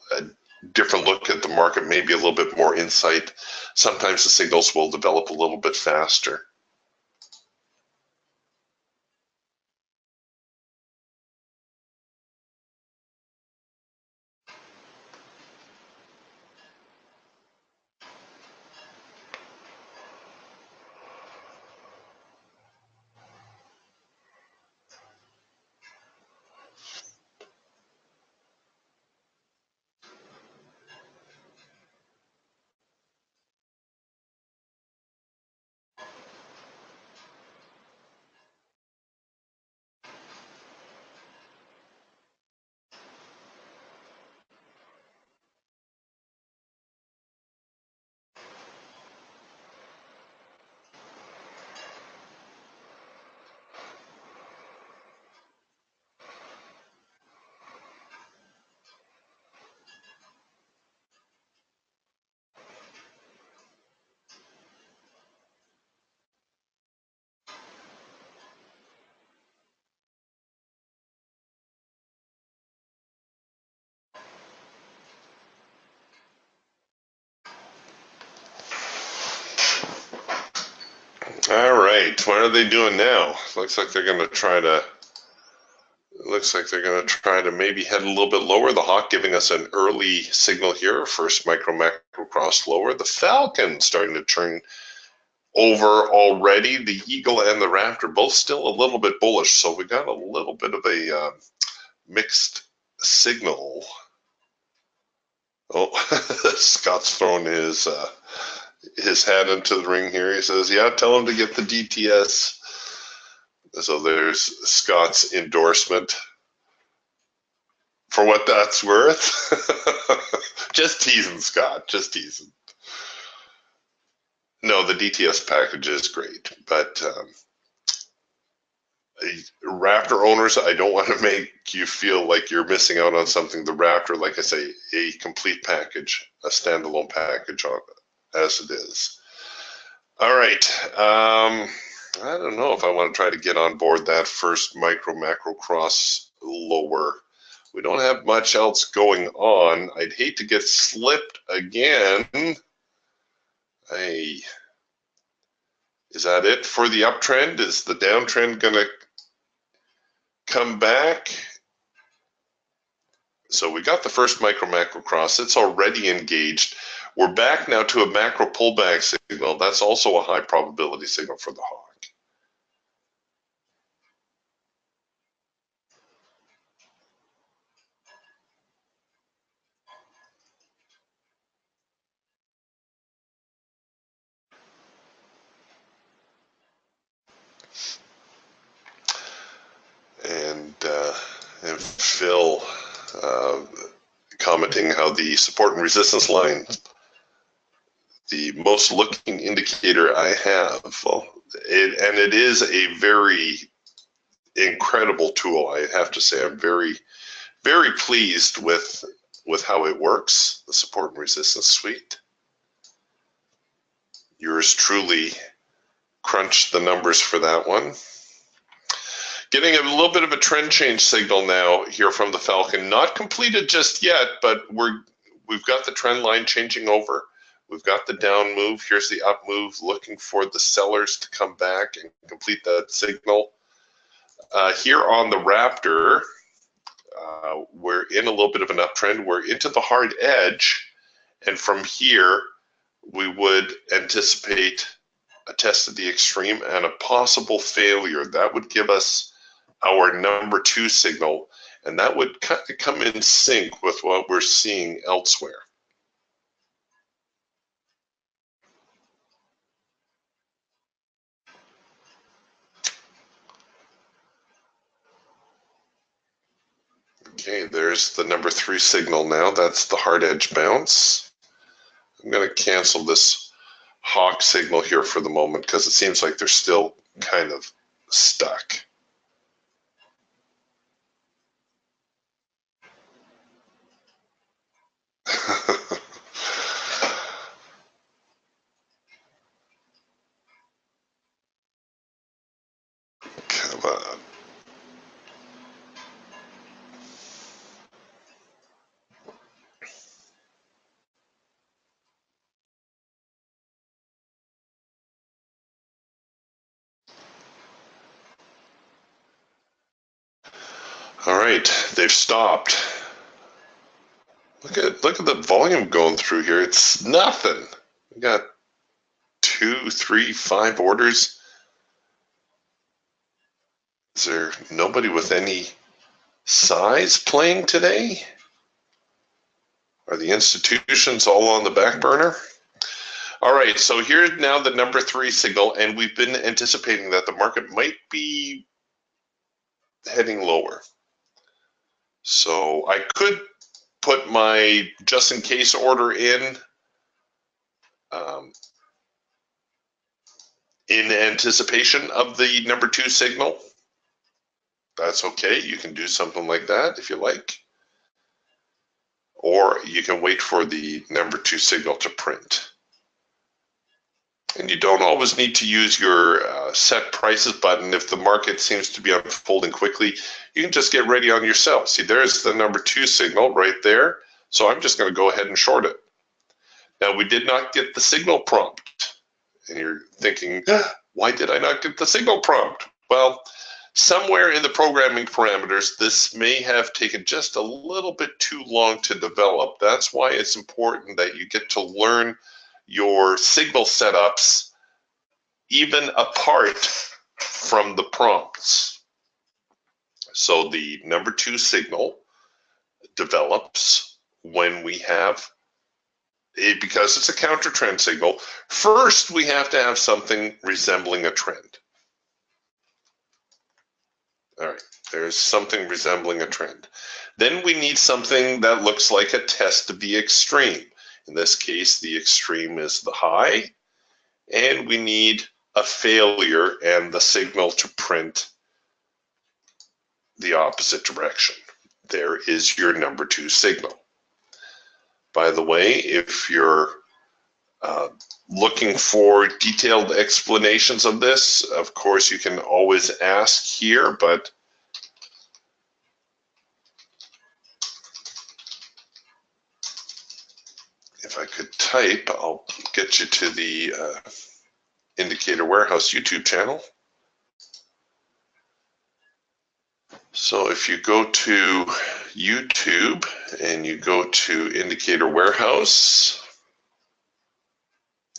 different look at the market, maybe a little bit more insight. Sometimes the signals will develop a little bit faster. All right, what are they doing now? Looks like they're going to try to. Looks like they're going to try to maybe head a little bit lower. The Hawk giving us an early signal here. First micro macro cross lower. The Falcon starting to turn over already. The Eagle and the Raptor both still a little bit bullish. So we got a little bit of a mixed signal. Oh, Scott's thrown his hat into the ring here. He says, yeah, tell him to get the DTS. So there's Scott's endorsement. For what that's worth. Just teasing, Scott. Just teasing. No, the DTS package is great. But Raptor owners, I don't want to make you feel like you're missing out on something. The Raptor, like I say, a complete package, a standalone package on it, as it is. All right. I don't know if I want to try to get on board that first micro macro cross lower. We don't have much else going on. I'd hate to get slipped again. Hey, is that it for the uptrend? Is the downtrend going to come back? So we got the first micro macro cross. It's already engaged. We're back now to a macro pullback signal. That's also a high probability signal for the Hawk. And Phil commenting how the support and resistance line, the most looking indicator I have, well, it is a very incredible tool. I have to say, I'm very, very pleased with how it works, the support and resistance suite. Yours truly crunched the numbers for that one. Getting a little bit of a trend change signal now here from the Falcon. Not completed just yet, but we've got the trend line changing over. We've got the down move. Here's the up move, looking for the sellers to come back and complete that signal. Here on the Raptor, we're in a little bit of an uptrend. We're into the hard edge, and from here, we would anticipate a test of the extreme and a possible failure. That would give us our number 2 signal, and that would kind of come in sync with what we're seeing elsewhere. Okay, there's the number 3 signal now. That's the hard edge bounce. I'm going to cancel this Hawk signal here for the moment because it seems like they're still kind of stuck. Come on. All right, they've stopped. Look at the volume going through here. It's nothing. We got 2, 3, 5 orders. Is there nobody with any size playing today? Are the institutions all on the back burner? All right, so here's now the number 3 signal, and we've been anticipating that the market might be heading lower. So I could put my just in case order in anticipation of the number 2 signal. That's okay. You can do something like that if you like. Or you can wait for the number 2 signal to print. And you don't always need to use your set prices button. If the market seems to be unfolding quickly, you can just get ready on your sell. See, there's the number 2 signal right there. So I'm just going to go ahead and short it. Now, we did not get the signal prompt. And you're thinking, Why did I not get the signal prompt? Well, somewhere in the programming parameters, this may have taken just a little bit too long to develop. That's why it's important that you get to learn your signal setups even apart from the prompts. So the number 2 signal develops when we have because it's a counter trend signal. First, we have to have something resembling a trend. All right, there's something resembling a trend. Then we need something that looks like a test to be extreme. In this case, the extreme is the high, and we need a failure and the signal to print the opposite direction. There is your number 2 signal. By the way, if you're looking for detailed explanations of this, of course, you can always ask here, but if I could type, I'll get you to the Indicator Warehouse YouTube channel. So if you go to YouTube and you go to Indicator Warehouse,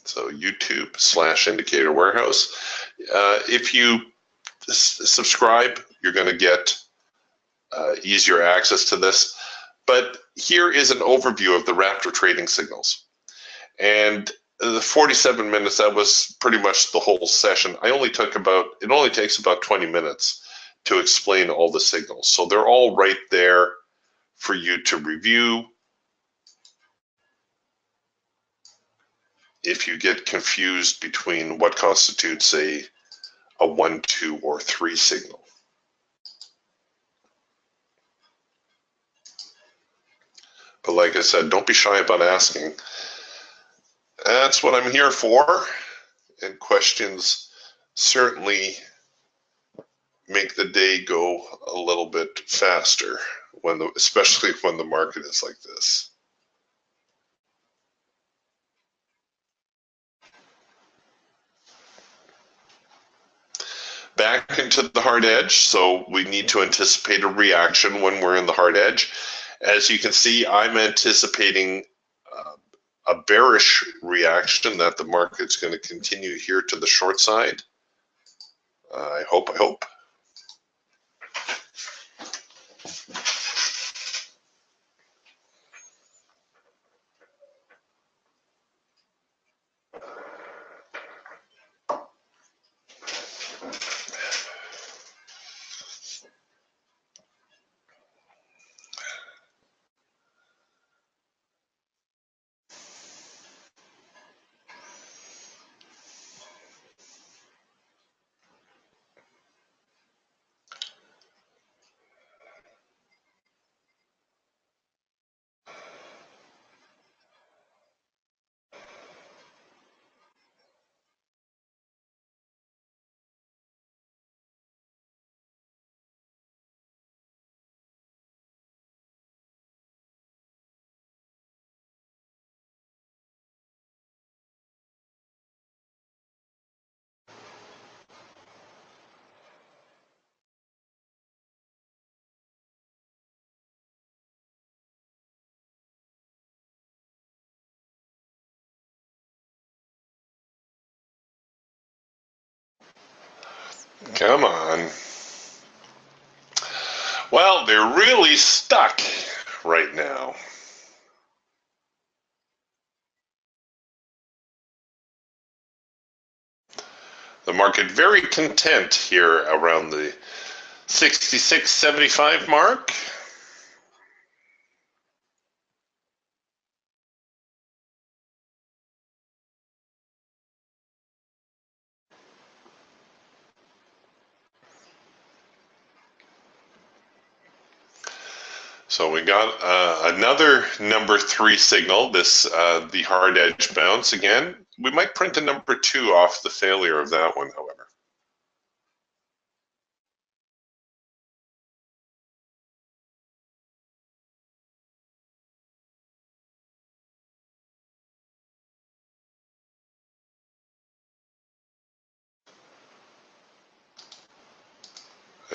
so YouTube/Indicator Warehouse, if you subscribe, you're going to get easier access to this. But here is an overview of the Raptor trading signals. And the 47 minutes, that was pretty much the whole session. It only takes about 20 minutes to explain all the signals. So they're all right there for you to review. If you get confused between what constitutes a 1, 2, or 3 signal. But like I said, don't be shy about asking. That's what I'm here for. And questions certainly make the day go a little bit faster, especially when the market is like this. Back into the hard edge, so we need to anticipate a reaction when we're in the hard edge. As you can see, I'm anticipating a bearish reaction that the market's going to continue here to the short side. I hope. Come on. Well, they're really stuck right now. The market very content here around the 66.75 mark. So we got another number 3 signal, the hard edge bounce again. We might print a number 2 off the failure of that one, however.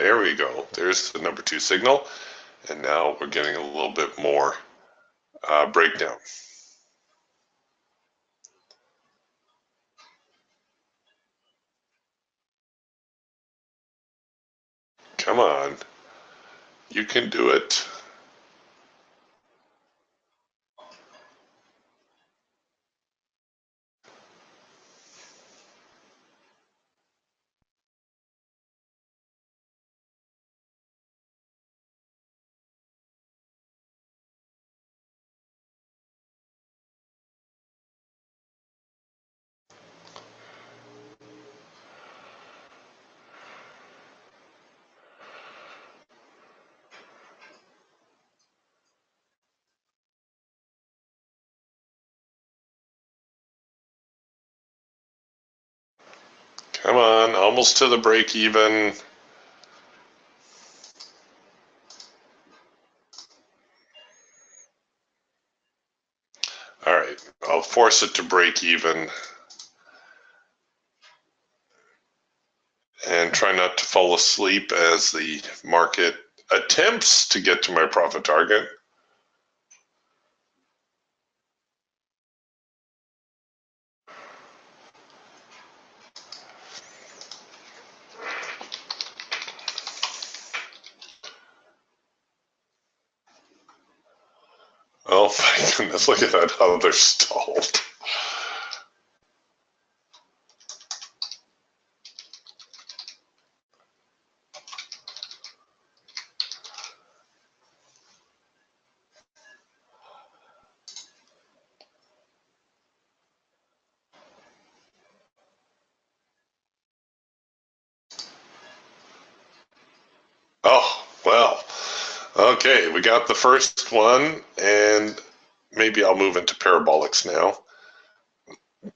There we go. There's the number 2 signal. And now we're getting a little bit more breakdown. Come on. You can do it. Come on, almost to the break even. All right, I'll force it to break even and try not to fall asleep as the market attempts to get to my profit target. Oh my goodness, look at that, how they're stalled. Oh, well, okay, we got the first one, and maybe I'll move into parabolics now and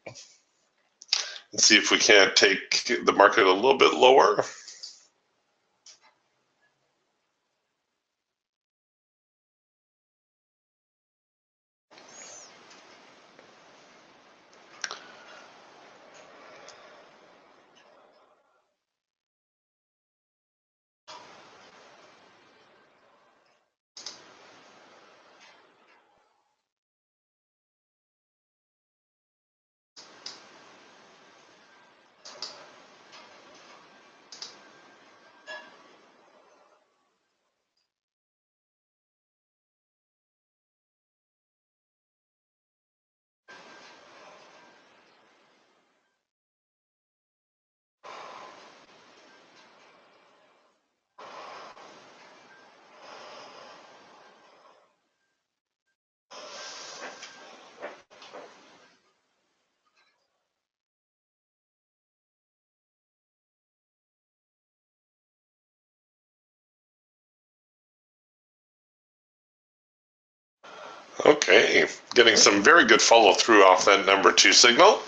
see if we can't take the market a little bit lower. Okay, getting some very good follow through off that number 2 signal.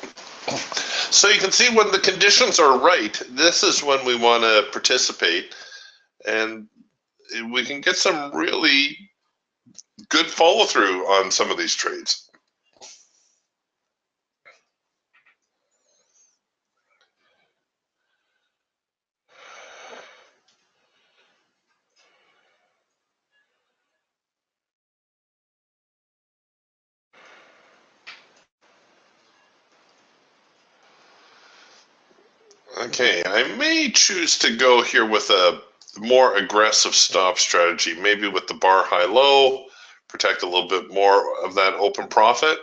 So you can see when the conditions are right, this is when we want to participate, and we can get some really good follow through on some of these trades. Okay, I may choose to go here with a more aggressive stop strategy, maybe with the bar high low, protect a little bit more of that open profit,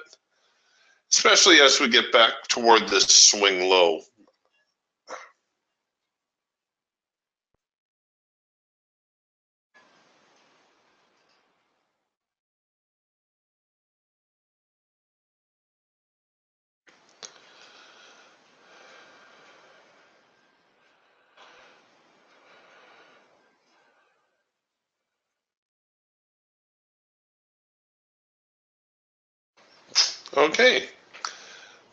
especially as we get back toward this swing low. Okay,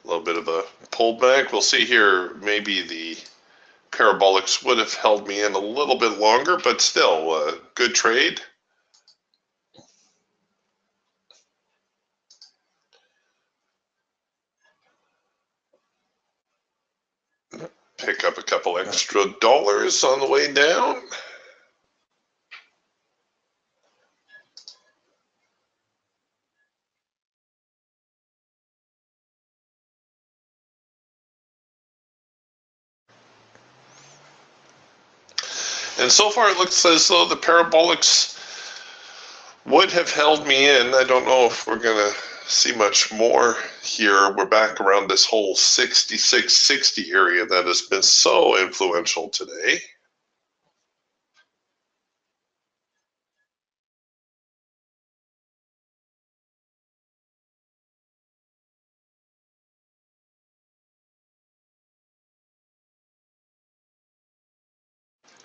a little bit of a pullback. We'll see here, maybe the parabolics would have held me in a little bit longer, but still a good trade. Pick up a couple extra dollars on the way down. And so far it looks as though the parabolics would have held me in. I don't know if we're going to see much more here. We're back around this whole 6660 area that has been so influential today.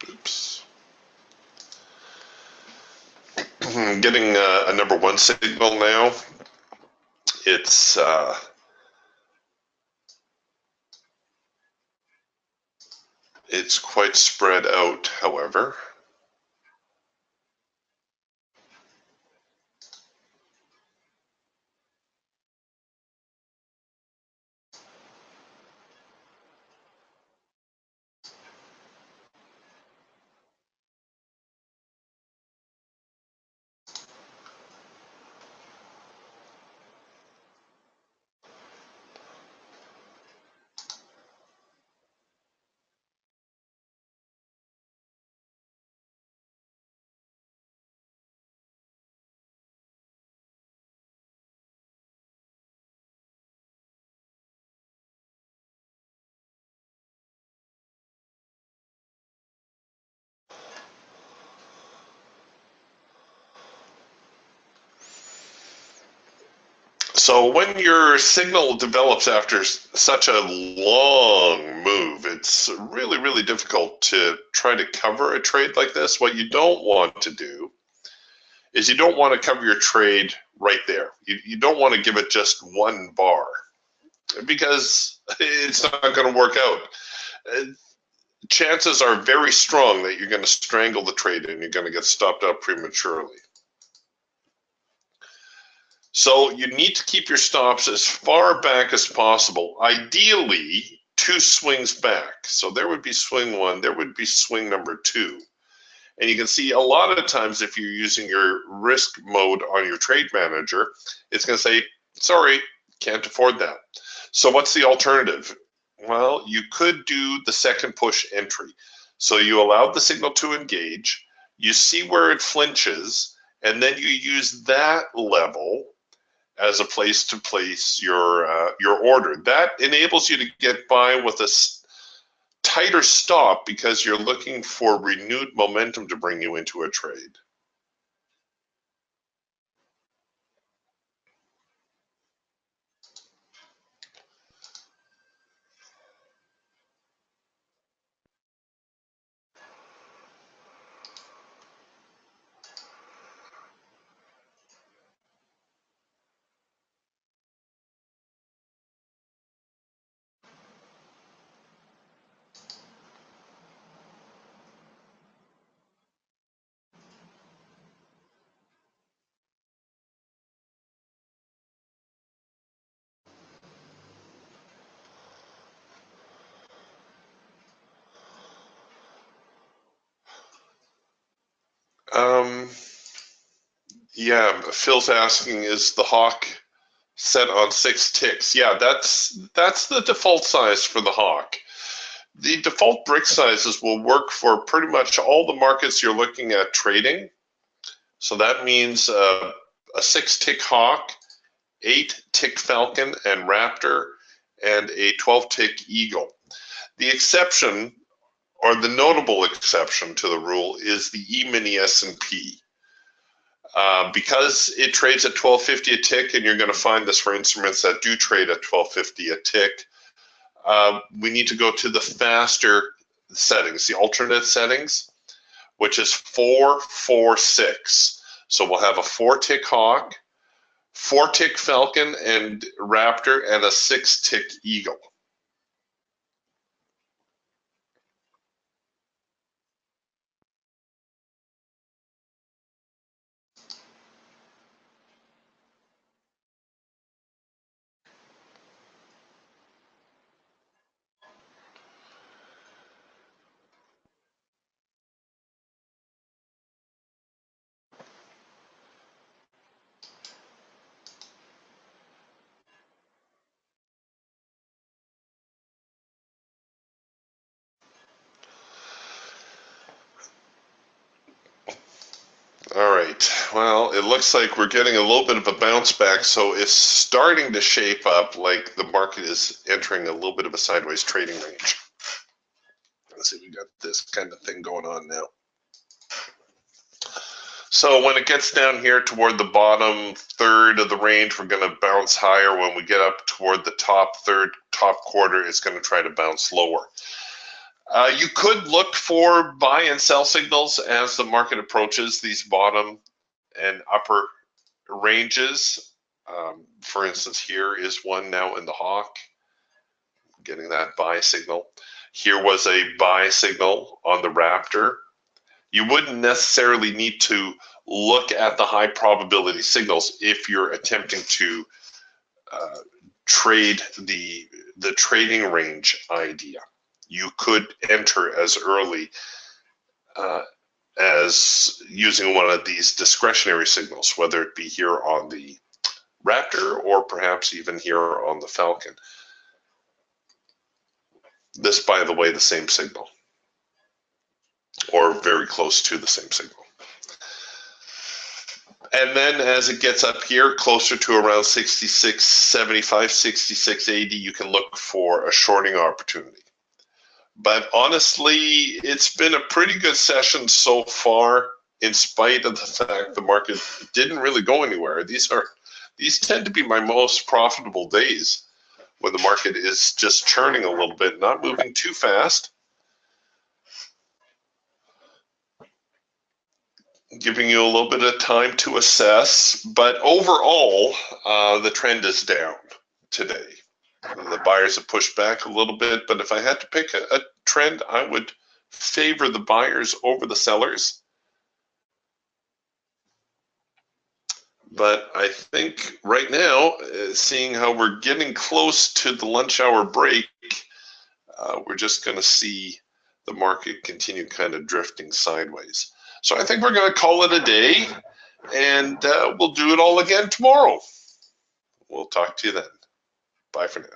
Oops. Getting a number one signal now. It's quite spread out, however. So when your signal develops after such a long move, it's really, really difficult to try to cover a trade like this. What you don't want to do is you don't want to cover your trade right there. You don't want to give it just one bar because it's not going to work out. Chances are very strong that you're going to strangle the trade and you're going to get stopped out prematurely. So you need to keep your stops as far back as possible. Ideally, 2 swings back. So there would be swing 1, there would be swing number 2. And you can see a lot of times if you're using your risk mode on your trade manager, it's going to say, sorry, can't afford that. So what's the alternative? Well, you could do the second push entry. So you allow the signal to engage, you see where it flinches, and then you use that level as a place to place your order. That enables you to get by with a tighter stop because you're looking for renewed momentum to bring you into a trade. Yeah, Phil's asking, is the Hawk set on 6 ticks? Yeah, that's the default size for the Hawk. The default brick sizes will work for pretty much all the markets you're looking at trading. So that means a 6-tick Hawk, 8-tick Falcon and Raptor, and a 12-tick Eagle. The exception, or the notable exception to the rule, is the E-mini S&P. Because it trades at 1250 a tick, and you're going to find this for instruments that do trade at 1250 a tick, we need to go to the faster settings, the alternate settings, which is 446. So we'll have a 4-tick Hawk, 4-tick Falcon and Raptor, and a 6-tick Eagle. Well, it looks like we're getting a little bit of a bounce back, so it's starting to shape up like the market is entering a little bit of a sideways trading range. Let's see, we got this kind of thing going on now. So when it gets down here toward the bottom third of the range, we're going to bounce higher. When we get up toward the top quarter, it's going to try to bounce lower. You could look for buy and sell signals as the market approaches these bottom and upper ranges. For instance, here is one now in the hawk, getting that buy signal. Here was a buy signal on the raptor. You wouldn't necessarily need to look at the high probability signals if you're attempting to trade the trading range idea. You could enter as early as using one of these discretionary signals, whether it be here on the Raptor or perhaps even here on the Falcon. This, by the way, the same signal, or very close to the same signal. And then as it gets up here, closer to around 66.75, 66.80, you can look for a shorting opportunity. But honestly, it's been a pretty good session so far, in spite of the fact the market didn't really go anywhere. These tend to be my most profitable days, when the market is just churning a little bit, not moving too fast, giving you a little bit of time to assess. But overall, the trend is down today. The buyers have pushed back a little bit, but if I had to pick a trend, I would favor the buyers over the sellers. But I think right now, seeing how we're getting close to the lunch hour break, we're just going to see the market continue kind of drifting sideways. So I think we're going to call it a day, and we'll do it all again tomorrow. We'll talk to you then. Bye for now.